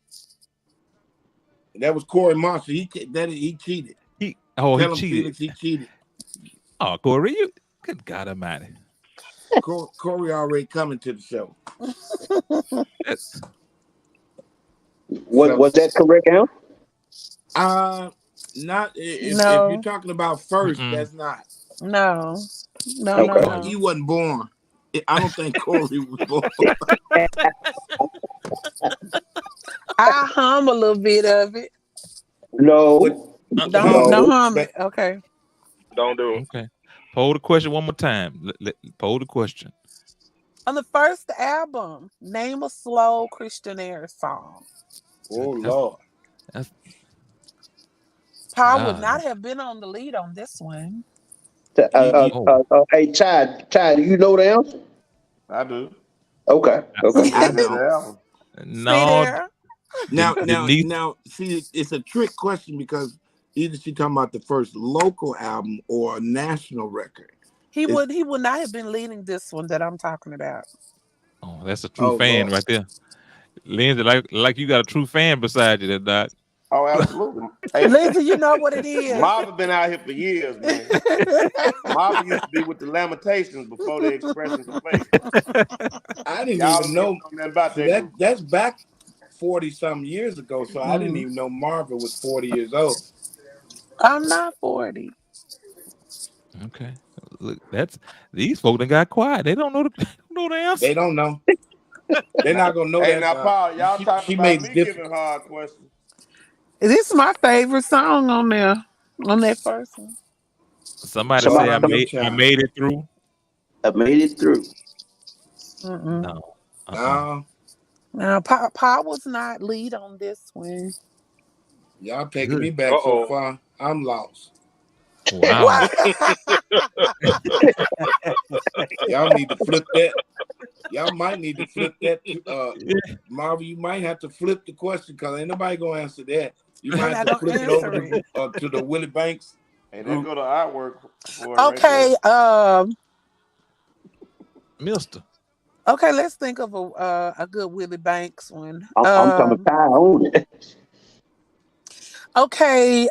That was Corey Marshall. He cheated. He Tell him, cheated. Felix, he cheated. Oh, Corey, you good God Almighty. Corey already coming to the show. Was that correct, Al? Not if No. you're talking about first, Mm-mm. that's not. No, Okay. He wasn't born. I don't think Corey was born. I hum a little bit of it. No. Don't hum it. Okay. Don't do it. Okay. Pose the question one more time. Pose the question. On the first album, name a slow Christian air song. Oh, Lord. Paul would not have been on the lead on this one. Hey, Ty, do you know the answer? I do. Okay. I know. No. Now, see, it's a trick question because either she's talking about the first local album or a national record. He would not have been leading this one that I'm talking about. Oh, that's a true fan right there. Lindsey, like you got a true fan beside you, that Doc. Oh, absolutely. Hey, Lindsey, you know what it is. Marvin been out here for years, man. Marvin used to be with the Lamentations before the Expressions of Faith. I didn't even know nothing about that. That's back 40-something years ago, so I didn't even know Marvin was 40 years old. I'm not 40. Okay. Look, these folk done got quiet. They don't know know the answer. They don't know. They're not gonna know Hey, that. now, Paul, y'all she talking made about it me difficult. giving hard questions. This is my favorite song on there, on that first one. Somebody Lord, say I'm your I child. made it through. I made it through. Mm-mm. No. No, Now, Pa was not lead on this one. y'all taking Good. me back so Uh-oh. far. I'm lost. Wow. Y'all need to flip that. Y'all might need to flip that. Marvin, you might have to flip the question because ain't nobody gonna answer that. You They're might not have to gonna flip it over answer to the Willie Banks. Hey, that go to artwork for it Okay, right Mister. okay, let's think of a good Willie Banks one. I'm coming tie on it. Okay,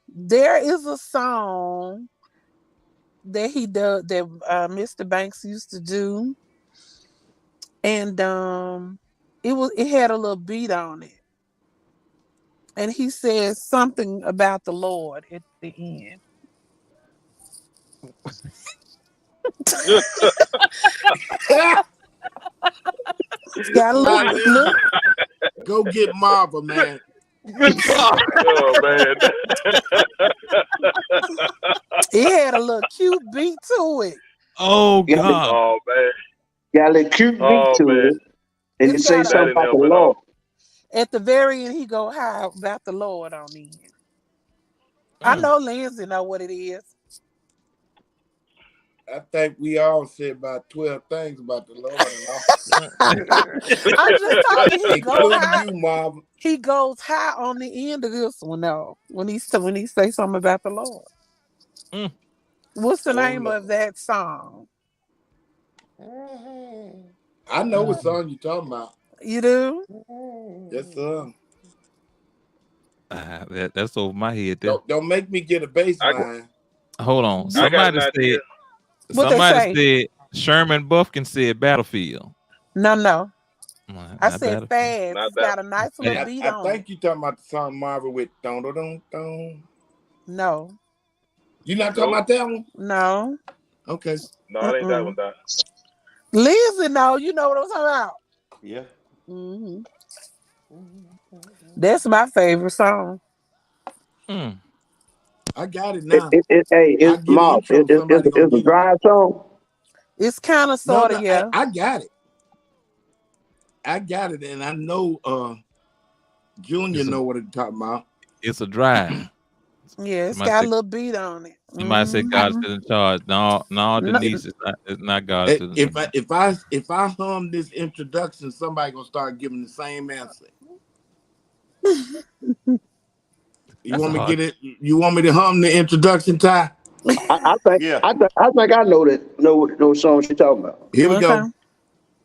there is a song that he does that Mr. Banks used to do, and it had a little beat on it, and he says something about the Lord at the end. Got a look. Go get Marvin, man. Good God. Oh man. It had a little cute beat to it. Oh God. Oh man. Got a little cute beat Oh to man. it. And you It's say got That something didn't about the help at Lord. all. at the very end he go high about the Lord on the end. I know Lindsay know what it is. I think we all said about 12 things about the Lord and all. I just told you he go Including high. you, Marvin. He goes high on the end of this one though. When he say something about the Lord. What's the name Lord. of that song? I know what song you talking about. You do? Yes, sir. That's over my head there. Don't make me get a bass line. Hold on. I got an idea. What they say? Said Sherman Buffkin said Battlefield. No. I Not said Battlefield. fast. Not It's that. got a nice little beat I on it. think you talking about the song Marvin with don don don don. No. You not talking about that one? No. Okay. No, it ain't that one, Doc. Lindsay, no, you know what I'm talking about. Yeah. Mm-hmm. That's my favorite song. I got it now. Hey, I it's get an Marv. intro. Somebody gonna It's a get it. drive song. It's kind of No, sort of, yeah. I got it. I got it, and I know Junior know what it's talking about. It's a drive. Yeah, it's Somebody got a said- little beat on it. Somebody said God's still in charge. No, Denise, it's not God. If I hum this introduction, somebody gonna start giving the same answer. You want me to get it? You want me to hum the introduction, Ty? I think Yeah. I know those songs you're talking about. Here we go. Okay.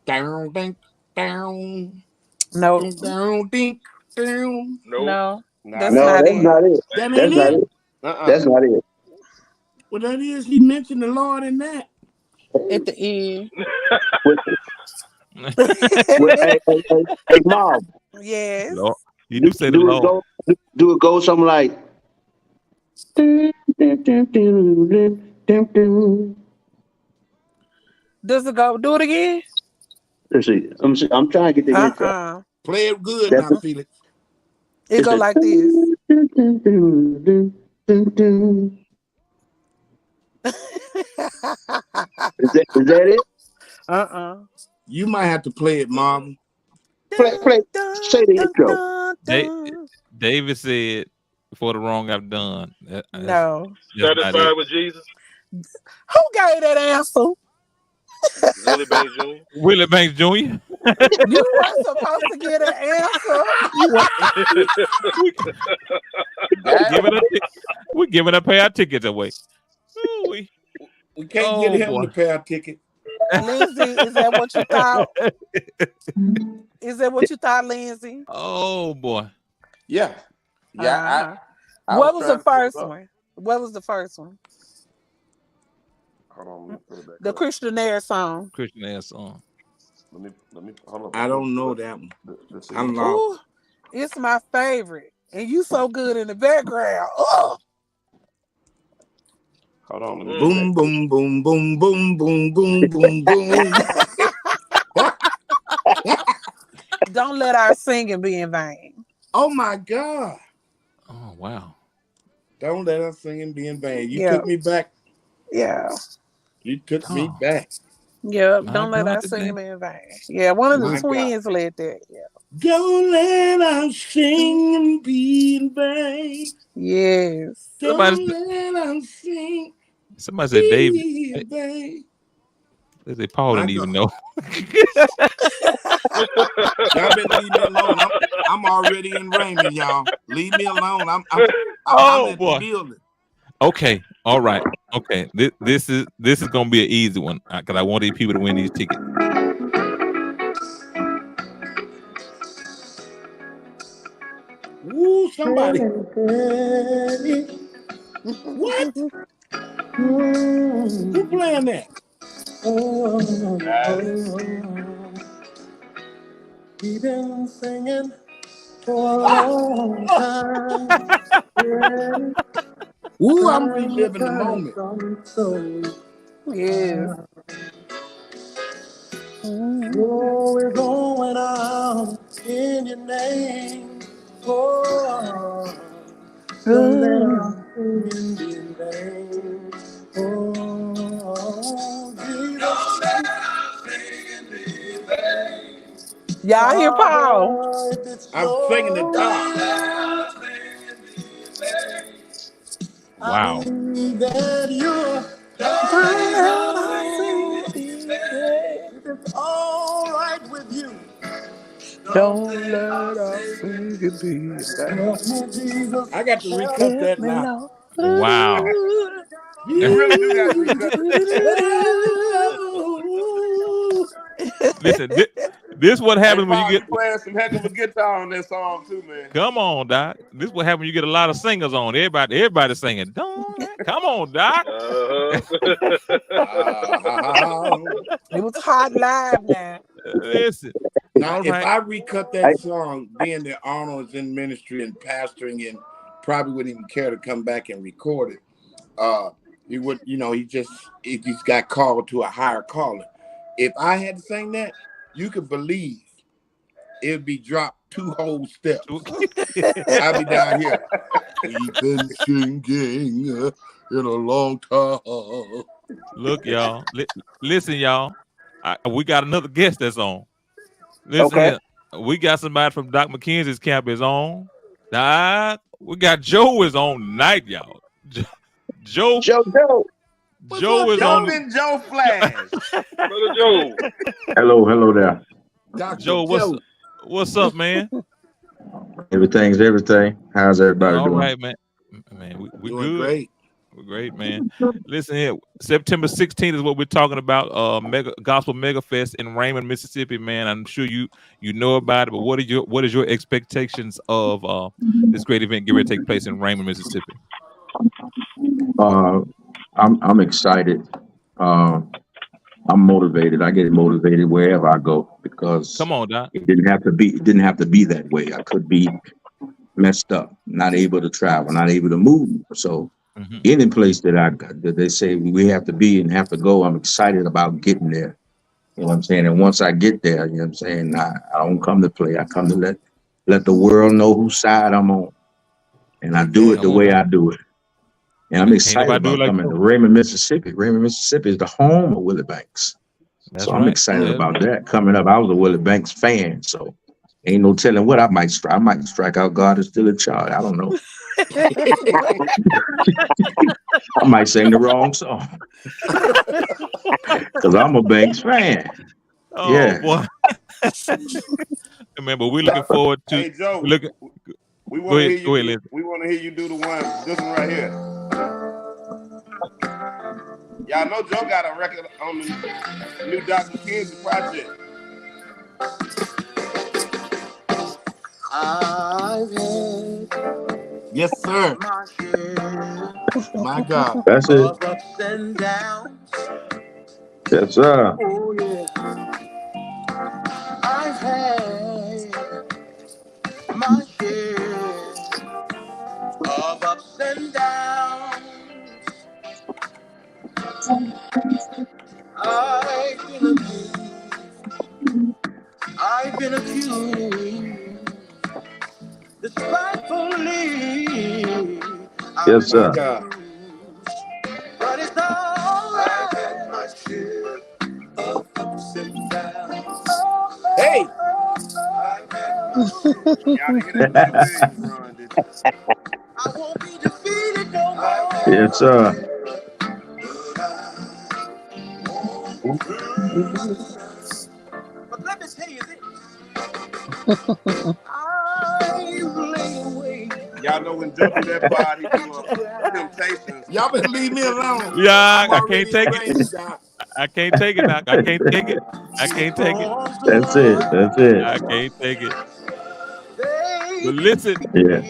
Down, ding, down, No. down, ding, down. Nope. No. Nah, That's No, not that's it. not it. That That's ain't not it. it. That's not it. Well, that is. He mentioned the Lord in that. At the end. Hey, Marv, Yes. Lord, you do say the Lord. do it go something like. Does it go? Do it again? Let's see. I'm trying to get the intro. Play it good now, Felix. It go like this. Is that it? You might have to play it, Marvin. Play. Say the intro. David said, "For the wrong I've done." No. Satisfied with Jesus? Who gave that answer? Willie Banks Jr. Willie Banks Jr. You weren't supposed to get an answer. We're giving a pair of tickets away. We can't get him to pay our ticket. Lindsay, is that what you thought? Is that what you thought, Lindsay? Oh boy. Yeah. Yeah. What was the first one? What was the first one? Hold on, let me put it back The up. Christian Air song. Christian Air song. Let me hold on. I don't know that one. I'm Ooh, lost. it's my favorite. And you so good in the background. Oh. Hold on, let me Boom, boom, boom, boom, boom, boom, boom, boom, boom. Don't let our singing be in vain. Oh my God. Oh wow. Don't let us singing be in vain. You Yeah. took me back. Yeah. You took me Oh, back. Yeah. my Don't let God our today. singing be in vain. Yeah. One of the My God. twins led that. Yeah. Don't let our singing be in vain. Yes. Somebody, Don't let our sing somebody said Dave. be in vain. They say Paul My didn't even God. know. Y'all better leave me alone. I'm already in Raymond, y'all. Leave me alone. I'm Oh at the boy. building. Okay. All right. Okay. This is gonna be an easy one because I want these people to win these tickets. Woo, somebody. What? Who playing that? We've been singing for a long time. Woo, I'm reliving the moment. Yes. Oh, we're going out in your name. Oh, don't let our singing be in vain. Oh, Jesus. Y'all hear Paul? Father, if it's I'm singing the top. I Wow. believe that you're Don't let our singing be in vain. if it's all right with you. Don't let our singing be in vain. Help me, Jesus. I got to Help recut Help that me, now. Lord. Wow. You really do got to recut Listen, this what Hey, happens when you Paul, get. you playing some heck of a guitar on that song too, man. Come on, Doc. This what happens when you get a lot of singers on. Everybody singing. Come on, Doc. It was hot live now. Listen. Now, All if right. I recut that song, being that Arnold is in ministry and pastoring and probably wouldn't even care to come back and record it, he would, he just got called to a higher calling. If I had to sing that, you could believe it'd be dropped 2 whole steps. I'd be down here. We've been singing in a long time. Look, y'all. Listen, y'all. We got another guest that's on. Listen Okay. here. We got somebody from Doc McKenzie's camp is on. We got Joe is on tonight, y'all. Joe Joe. What's up, is on. Jumping Joe Flash? Brother Joe. Hello there. Dr. Joe, Joe. what's up, man? Everything's everything. How's everybody All doing? right, man. Man, we Doing good. great. We're great, man. Listen here, September 16th is what we're talking about. Gospel Mega Fest in Raymond, Mississippi, man. I'm sure you know about it, but what is your expectations of this great event getting ready to take place in Raymond, Mississippi? I'm excited. I'm motivated. I get motivated wherever I go because Come on, Doc. it didn't have to be that way. I could be messed up, not able to travel, not able to move. So any place that they say we have to be and have to go, I'm excited about getting there. You know what I'm saying? And once I get there, you know what I'm saying, I don't come to play. I come to let the world know whose side I'm on. And I do it Come the on, way Doc. I do it. And I'm Can't excited nobody do it about like coming to Joe. Raymond, Mississippi. Raymond, Mississippi is the home of Willie Banks. That's So I'm right. excited That's about right. that. Coming up, I was a Willie Banks fan, so ain't no telling what I might strike. I might strike out. God is still a child. I don't know. I might sing the wrong song because I'm a Banks fan. Oh Yeah. boy. Man, but we're looking forward to Hey, Joe, we go want to ahead, hear you do. Lindsey. We want to hear you do this one right here. Y'all know Joe got a record on the new Dr. Kinsey project. I've had Yes, sir. my share My God. That's it. of ups and downs. Yes, sir. Oh yeah, I've had my share of ups and downs. I've been accused despitefully. I've Yes, been My sir. God. bruised, but it's all right. I've had my share of ups and downs. Hey, I've had my share. Y'all didn't hear that Billy Williams run, did you? I won't be defeated no more. I've Yes, had my sir. share, but I won't lose. But let me tell you this. I've laid away. Y'all know when Joe do that part, he do Temptations. y'all better leave me alone. Yeah, I'm I can't already in take it. training, Doc. I can't take it, Doc. I can't take it. I can't take it. Storms That's it. That's it. I can't take it. they But listen, Yeah.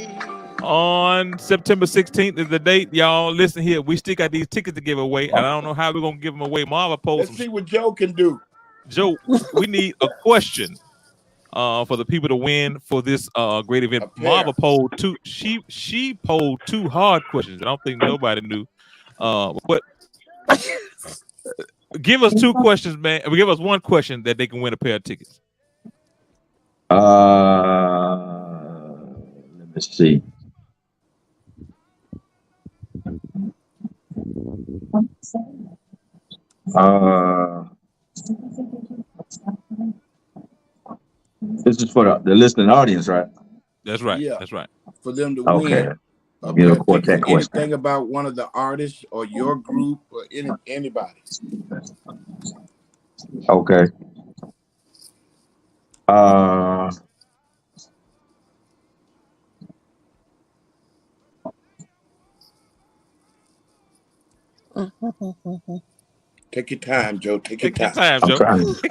on September 16th is the date, y'all. Listen here, we still got these tickets to give away, and I don't know how we're gonna give them away. Marva posed Let's some. see what Joe can do. Joe, we need a question for the people to win for this great event. A pair. Marva polled two. She polled two hard questions. I don't think nobody knew. But give us two questions, man. Give us one question that they can win a pair of tickets. Let me see. This is for the listening audience, right? That's right. Yeah. That's right. For them to Okay. win a You pair know, of what tickets. that question. Anything about one of the artists or your group or anybody. Okay. Take your time, Joe. Take your Take your time. time, Joe.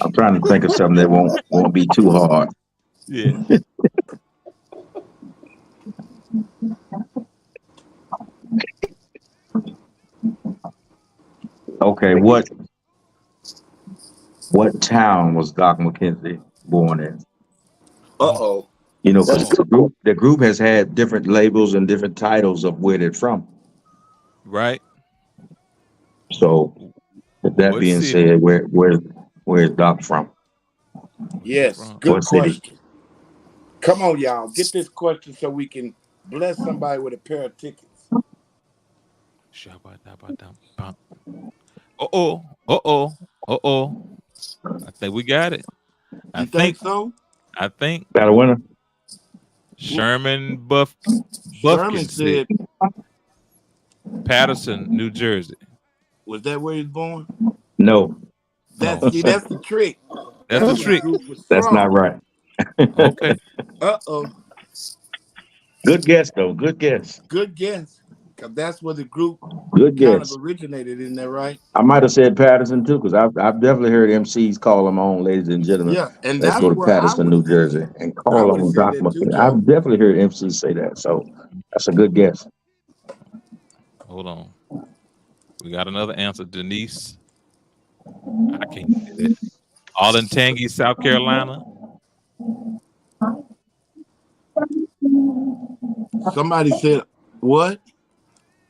I'm trying to think of something that won't be too hard. Yeah. Okay, what town was Doc McKenzie born in? Uh-oh. You know, because Uh-oh. the group has had different labels and different titles of where they're from. Right. So, with that What being city? said, where's Doc from? Yes, From? good What city? question. Come on, y'all. Get this question so we can bless somebody with a pair of tickets. Uh-oh. I think we got it. You think so? I think Got a winner? Sherman Sherman Buffkin said said, Patterson, New Jersey. was that where he was born? No, That's Oh, that's the trick. that's the where trick. group was that's from. not right. Okay. Uh-oh. Good guess, though. Good guess. Good guess. Because that's where the group Good kind of guess. originated, isn't that right? I might have said Patterson too, because I've definitely heard MCs call them on, ladies and gentlemen. Yeah, and Let's that's go to where I Patterson, would New have said Jersey, it. and I call would have on said Doc that too, McKenzie. Joe. I've definitely heard MCs say that, so that's a good guess. Hold on. We got another answer. Denise. I can't say that. Olentangy, South Carolina. Somebody said, what?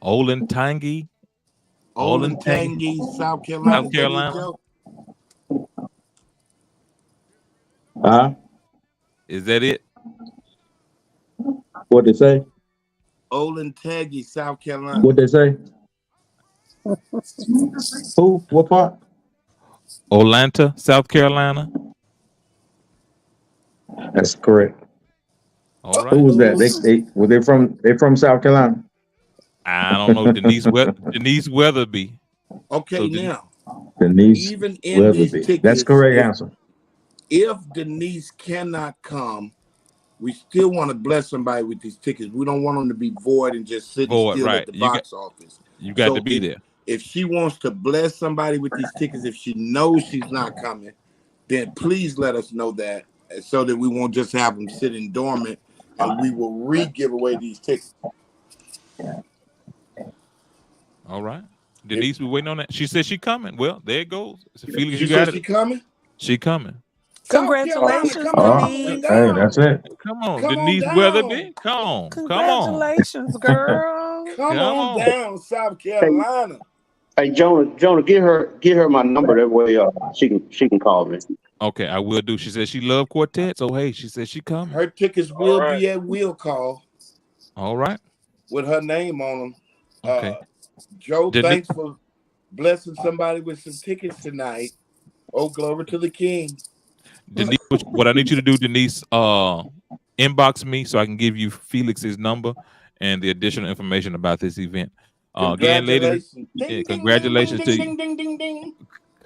Olentangy. Olentangy, South Carolina. South Carolina. Joe? Huh? Is that it? What they say? Olentangy, South Carolina. What they say? Who? What part? Olanta, South Carolina. That's correct. All right. Who was that? They from South Carolina? I don't know. Denise Weatherby. Okay, So now, Denise even in these Weatherby. tickets, That's correct answer. if Denise cannot come, we still want to bless somebody with these tickets. We don't want them to be void and just sitting still right. at the box office. You got to be there. If she wants to bless somebody with these tickets, if she knows she's not coming, then please let us know that so that we won't just have them sitting dormant and we will re-give away these tickets. All right. Denise, we waiting on that. She said she coming. Well, there it goes. So Felix, She you got said it. she coming? She coming. Congratulations, South Carolina, Denise. Hey, that's it. Come on, Come on Denise down. Weatherby. Come on. Congratulations, girl. Come on down, South Carolina. Hey, Jonah, get her my number. That way, she can call me. Okay, I will do. She said she loved quartet, so hey, she said she coming. Her tickets will be at will call. All right. With her name on them. Okay. Joe, thanks for blessing somebody with some tickets tonight. Oh, glory to the King. Denise, what I need you to do, Denise, inbox me so I can give you Felix's number and the additional information about this event. Again, ladies, congratulations to you. Ding, ding, ding.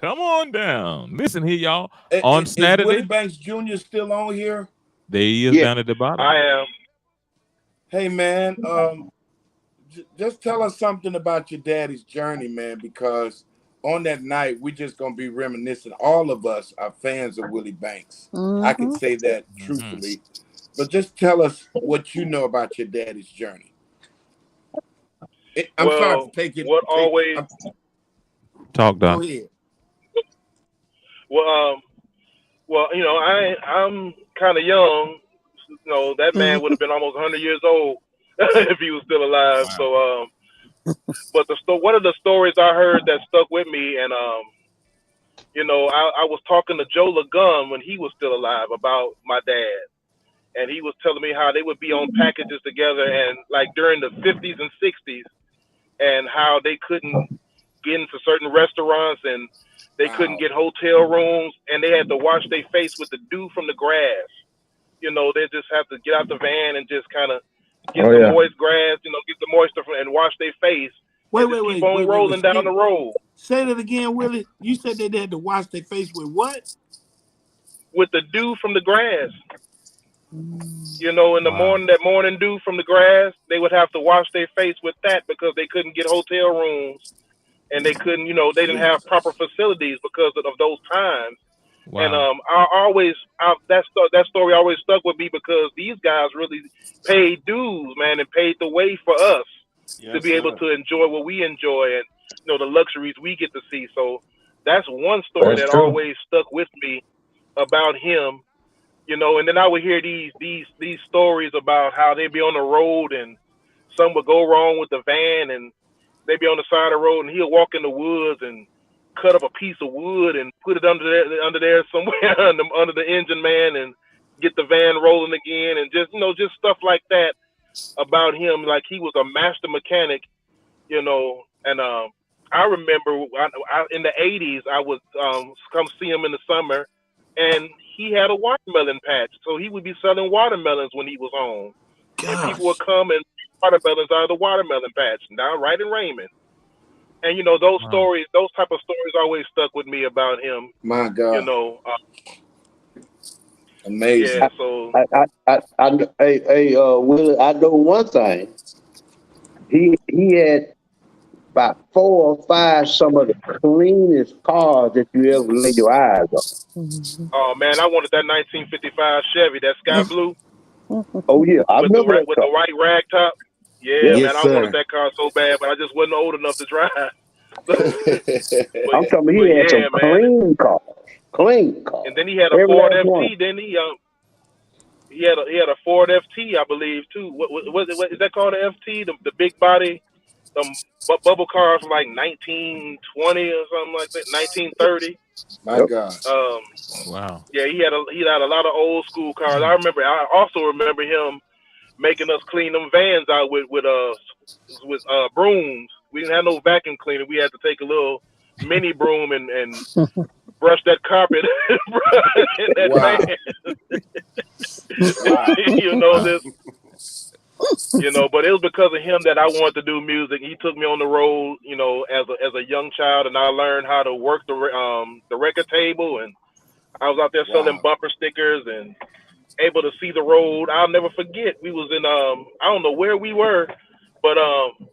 Come on down. Listen here, y'all. On Saturday, is Willie Banks Jr. still on here? There he is down at the bottom. I am. Hey, man, just tell us something about your daddy's journey, man, because on that night, we're just going to be reminiscing. All of us are fans of Willie Banks. I can say that truthfully. But just tell us what you know about your daddy's journey. I'm sorry to take it. Talk, Doc. Go ahead. Well, you know, I'm kind of young. You know, that man would have been almost 100 years old if he was still alive. Wow. So, but one of the stories I heard that stuck with me, and you know, I was talking to Joe LaGun when he was still alive about my dad, and he was telling me how they would be on packages together, and like during the 50s and 60s, and how they couldn't get into certain restaurants and they couldn't get hotel rooms, and they had to wash their face with the dew from the grass. You know, they just have to get out the van and just kind of get the moist grass, you know, get the moisture and wash their face. Wait, keep on rolling down the road. Say that again, Willie. You said they had to wash their face with what? With the dew from the grass. You know, in the morning, that morning dew from the grass, they would have to wash their face with that because they couldn't get hotel rooms. And they couldn't, you know, they didn't have proper facilities because of those times. Wow. And that story always stuck with me because these guys really paid dues, man, and paid the way for us to be able to enjoy what we enjoy and, you know, the luxuries we get to see. So that's one story that always stuck with me about him, you know. And then I would hear these stories about how they'd be on the road and something would go wrong with the van and they'd be on the side of the road and he'll walk in the woods and cut up a piece of wood and put it under there somewhere under the engine, man, and get the van rolling again, and just, you know, just stuff like that about him. Like, he was a master mechanic, you know. And I remember in the 80s, I would come see him in the summer, and he had a watermelon patch, so he would be selling watermelons when he was home. And people would come and watermelons out of the watermelon patch now right in Raymond. And, you know, those stories, those type of stories always stuck with me about him. My God. You know. Amazing. Yeah, so. Willie, I know one thing. He had about 4 or 5 some of the cleanest cars that you ever lay your eyes on. Oh, man, I wanted that 1955 Chevy, that sky blue. Oh, yeah. I remember with the white rag top. Yeah, man, I wanted that car so bad, but I just wasn't old enough to drive. I'm talking, he had some clean cars. Clean cars. And then he had a Ford FT. Then he had a Ford FT, I believe, too. What is that called, an FT? The big body, bubble car from like 1920 or something like that, 1930. My God. Wow. Yeah, he had a lot of old school cars. I also remember him making us clean them vans out with brooms. We didn't have no vacuum cleaner. We had to take a little mini broom and brush that carpet in that van. You know this. You know, but it was because of him that I wanted to do music. He took me on the road, you know, as a young child, and I learned how to work the record table, and I was out there selling bumper stickers and able to see the road. I'll never forget. We was in I don't know where we were, but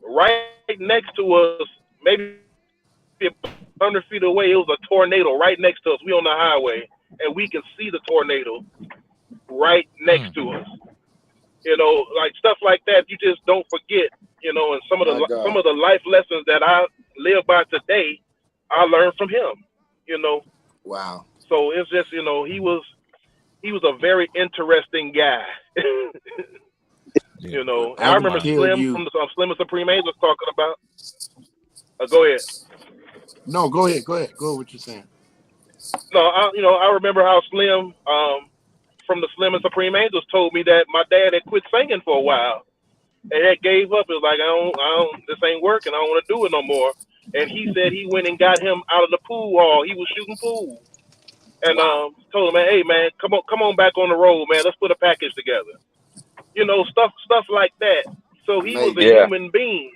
right next to us, maybe 100 feet away, it was a tornado right next to us. We on the highway, and we can see the tornado right next to us. You know, like stuff like that, you just don't forget. You know, and some of the life lessons that I live by today, I learned from him. You know. Wow. So it's just, you know, he was a very interesting guy. You know, I remember Slim from Slim and Supreme Ace was talking about. Go ahead. No, go ahead. Go ahead. Go ahead. What you're saying. No, I remember how Slim, from the Slim and Supreme Angels, told me that my dad had quit singing for a while and had gave up. It was like, this ain't working. I don't want to do it no more. And he said he went and got him out of the pool hall. He was shooting pool, and told him, man, hey man, come on back on the road, man. Let's put a package together. Stuff like that. So he was a Amazing. human being.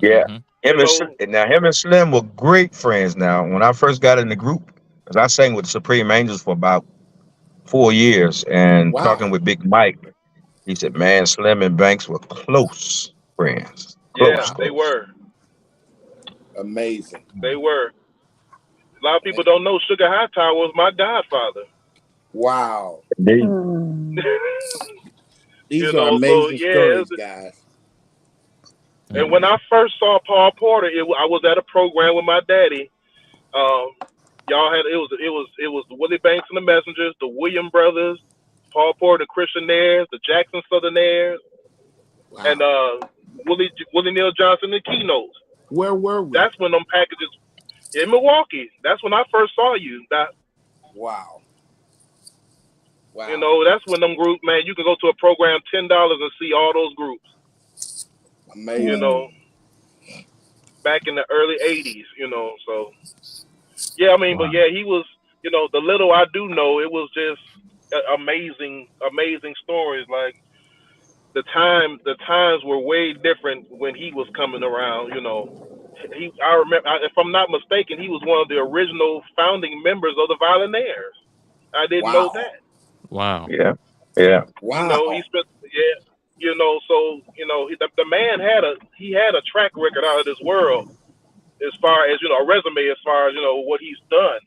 Yeah. Mhm. Him and Slim were great friends. Now, when I first got in the group, because I sang with the Supreme Angels for about 4 years, and Wow. talking with Big Mike, he said, "Man, Slim and Banks were close friends. Yeah, Close, Wow. they close." were. Amazing. They were. A lot of people don't know Sugar Hightower was my godfather. Wow. Indeed. These are So amazing yeah. stories, guys. And when I first saw Paul Porter, I was at a program with my daddy. Y'all had it was the Willie Banks and the Messengers, the William Brothers, Paul Porter, the Christianaires, the Jackson Southernaires, Wow. and Willie Neal Johnson, the Keynotes. Where were we? That's when them packages in Milwaukee. That's when I first saw you. Wow. Wow. That's when them groups, man. You can go to a program $10 and see all those groups. Amazing. Back in the early '80s. So yeah, but yeah, he was. The little I do know, it was just amazing stories. Like the times were way different when he was coming around. I remember, if I'm not mistaken, he was one of the original founding members of the Violinaires. I didn't know that. Wow. Yeah. Yeah. Wow. He spent, so the man had a track record out of this world as far as a resume, as far as what he's done.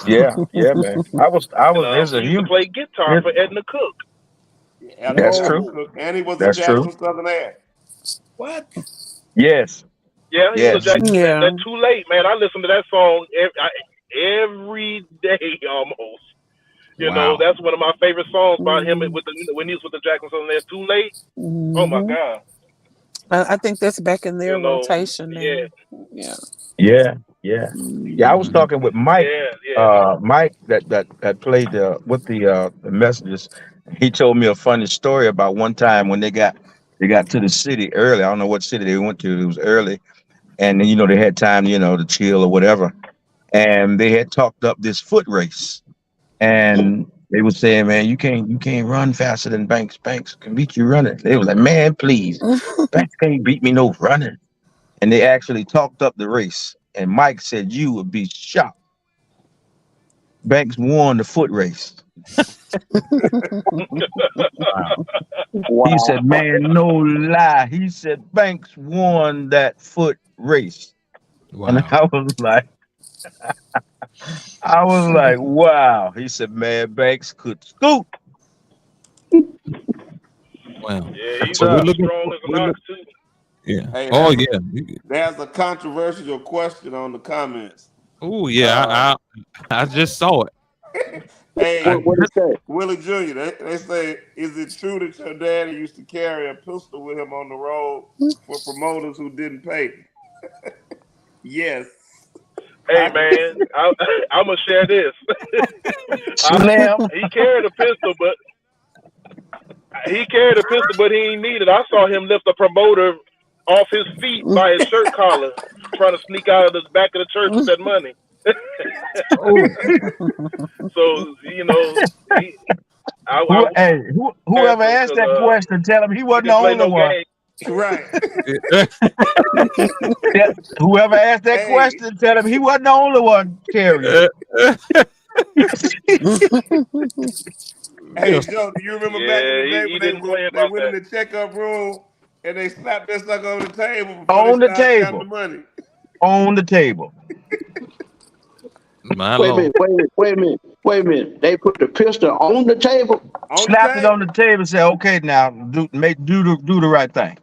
Yeah. Yeah, man. There's a He used to huge. play guitar for Edna Cook. That's true. And he was a That's true. Jackson Southernaire. What? Yes. Yeah, he was a Yes. Jackson. That Too Late, man. I listen to that song every day almost. Wow. That's one of my favorite songs by him when he was with the Jackson Southernaire. Too Late. Oh my God. I think that's back in their rotation now. Yeah. Yeah. Yeah. Yeah. I was talking with Mike. Yeah. Mike that played with the Messages. He told me a funny story about one time when they got to the city early. I don't know what city they went to. It was early, and then, they had time to chill or whatever. And they had talked up this foot race, and they were saying, "Man, you can't run faster than Banks. Banks can beat you running." They was like, "Man, please, Banks can't beat me no running." And they actually talked up the race. And Mike said, "You would be shocked. Banks won the foot race." Wow. He said, "Man, no lie." He said, "Banks won that foot race." Wow. And I was like, wow. He said, "Man, Banks could scoot." Wow. Yeah, he's So strong as an ox too. Yeah. Hey, Yeah. There's a controversial question on the comments. Oh yeah. I just saw it. Hey, What it say? Willie Jr., they say, is it true that your daddy used to carry a pistol with him on the road for promoters who didn't pay? Yes. Hey man, I'm gonna share this. Slim. He carried a pistol, but he didn't need it. I saw him lift a promoter off his feet by his shirt collar, trying to sneak out of the back of the church with that money. So Whoever asked that question, tell him he wasn't the only one. Right. Whoever asked that question, tell him he wasn't the only one carrying. Hey, Joe, do you remember back in the day he when they went in the checkup room and they slapped that sucker on the table before On they the started table. counting the money? On the table. Wait a minute. They put the pistol on the table. Slapped it on the table and said, "Okay, now do the right thing."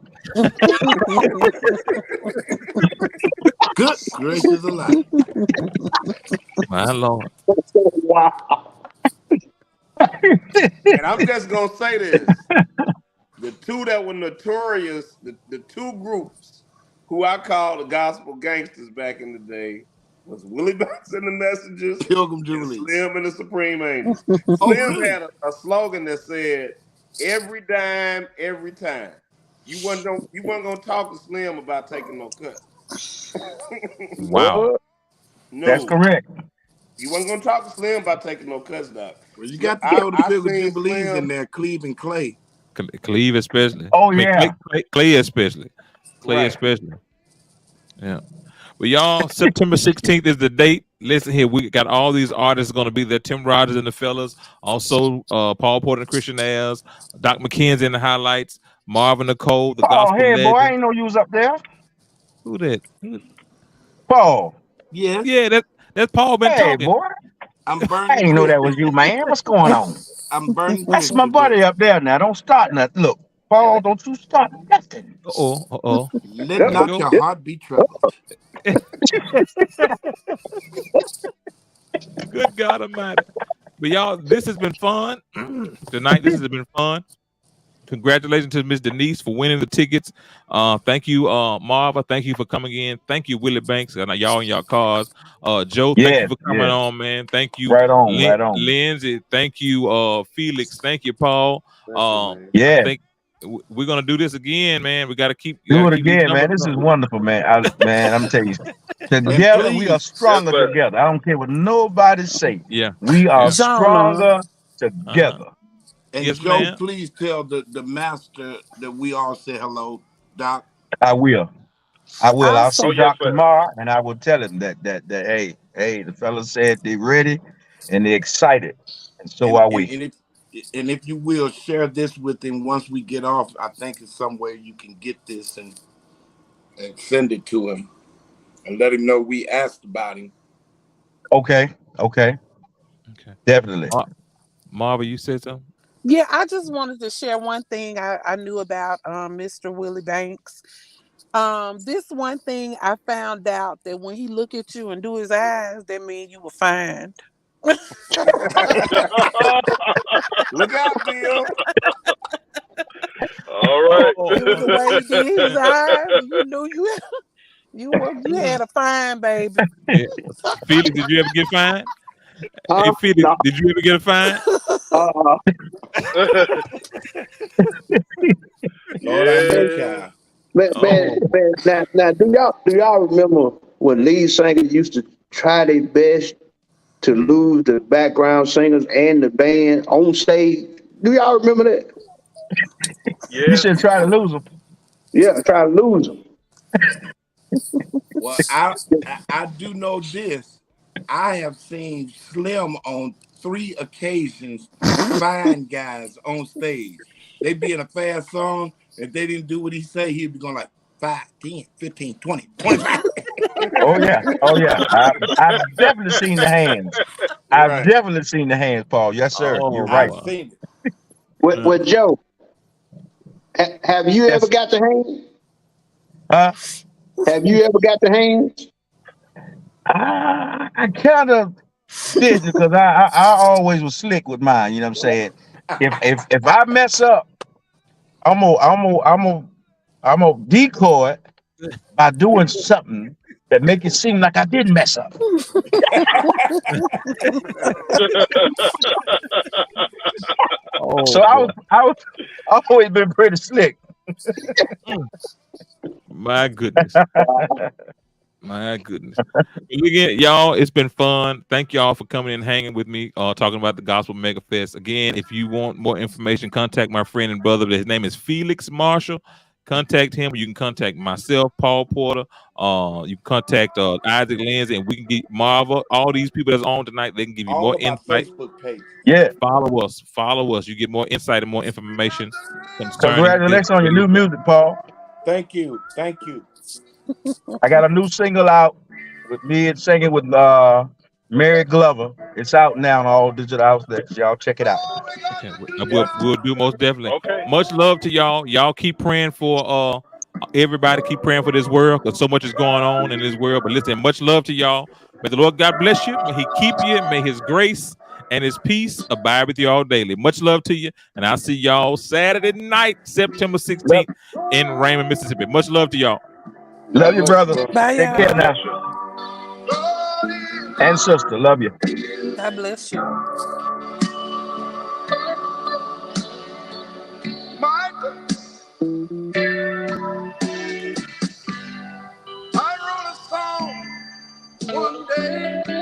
Good gracious alive. My Lord. Wow. And I'm just gonna say this: the two that were notorious, the two groups who I called the gospel gangsters back in the day was Willie Banks and the Messengers, Pilgrim and Jubilees. Slim and the Supreme Angels. Oh, Slim really? had a slogan that said, "Every dime, every time." You wasn't gonna talk to Slim about taking no cuts. Wow. No, That's correct. you wasn't gonna talk to Slim about taking no cuts, Doc. Well, you got to I- throw the I Pilgrim seen Jubilees Slim- in there, Cleve and Clay. Cleve especially. Oh, I mean, yeah. Clay especially. Clay Right. especially. Yeah. Well, y'all, September 16th is the date. Listen here, we got all these artists going to be there. Tim Rogers and the fellas. Also, Paul Porter and Christian Ayers. Doc McKenzie in the highlights. Marvin Nicole, the Oh, gospel hey, legend. boy, I ain't know you was up there. Who that? Paul. Yes. Yeah, that's Paul been Hey, talking. boy. I'm burning. I ain't know that was you, man. What's going on? I'm burning. That's my buddy up there now. Don't start nothing. Look, Paul, don't you start nothing. Uh-oh. Let not your heart be troubled. Good God Almighty. But y'all, this has been fun. Tonight, this has been fun. Congratulations to Miss Denise for winning the tickets. Thank you, Marva. Thank you for coming in. Thank you, Willie Banks, and y'all in your cars. Joe, thank you for coming on, man. Thank you, Right on, right on. Lindsey. Thank you, Felix. Thank you, Paul. Yeah. I think we're gonna do this again, man. We got to keep Do it keep these again, man. numbers This is up. wonderful, man. I'm telling you. Together, we are stronger Yes, sir. together. I don't care what nobody say. Yeah. We are Yeah. stronger together. And Yes, Joe, ma'am. please tell the master that we all say hello, Doc. I will. I'll see Oh, yes, Doc sir. tomorrow, and I will tell him that hey, the fellas said they're ready and they're excited, and so are we. And if you will share this with him once we get off, I think it's somewhere you can get this and send it to him and let him know we asked about him. Okay. Definitely. Marva, you said something? Yeah, I just wanted to share one thing I knew about Mr. Willie Banks. This one thing I found out that when he look at you and do his eyes, that means you were fine. Look out, Bill. All right. It was the way he did his eyes. You knew you had a fine baby. Yeah. Felix, did you ever get fined? Hey, Felix, No. did you ever get a fine? Lord, I know, child. Man, now, do y'all remember when lead singers used to try their best to lose the background singers and the band on stage? Do y'all remember that? You should try to lose them. Yeah, try to lose them. Well, I do know this. I have seen Slim on 3 occasions find guys on stage. They'd be in a fast song. If they didn't do what he say, he'd be going like 5, 10, 15, 20, 25. Oh yeah. I've definitely seen the hands. I've definitely seen the hands, Paul. Yes, sir. You're right. I've seen it. With Joe, have you ever got the hands? Huh? Have you ever got the hands? I kind of did because I always was slick with mine. You know what I'm saying? If I mess up, I'm gonna decoy it by doing something that make it seem like I didn't mess up. So I've always been pretty slick. My goodness. My goodness. Again, y'all, it's been fun. Thank y'all for coming and hanging with me, talking about the Gospel Mega Fest. Again, if you want more information, contact my friend and brother. His name is Felix Marshall. Contact him. You can contact myself, Paul Porter. You can contact Isaac Lindsey, and we can get Marva. All these people that's on tonight, they can give you All more of our insight. Facebook page. Yeah. Follow us. You get more insight and more information concerning. Congratulations on your new music, Paul. Thank you. I got a new single out with me and singing with Mary Glover. It's out now on all digital outlets. Y'all check it out. Okay, we'll do most definitely. Okay. Much love to y'all. Y'all keep praying for everybody. Keep praying for this world because so much is going on in this world. But listen, much love to y'all. May the Lord God bless you. May He keep you. May His grace and His peace abide with you all daily. Much love to you, and I'll see y'all Saturday night, September 16th in Raymond, Mississippi. Much love to y'all. Love you, brother. Bye, Take care y'all. now. And sister, love you. God bless you. Michael, I wrote a song one day.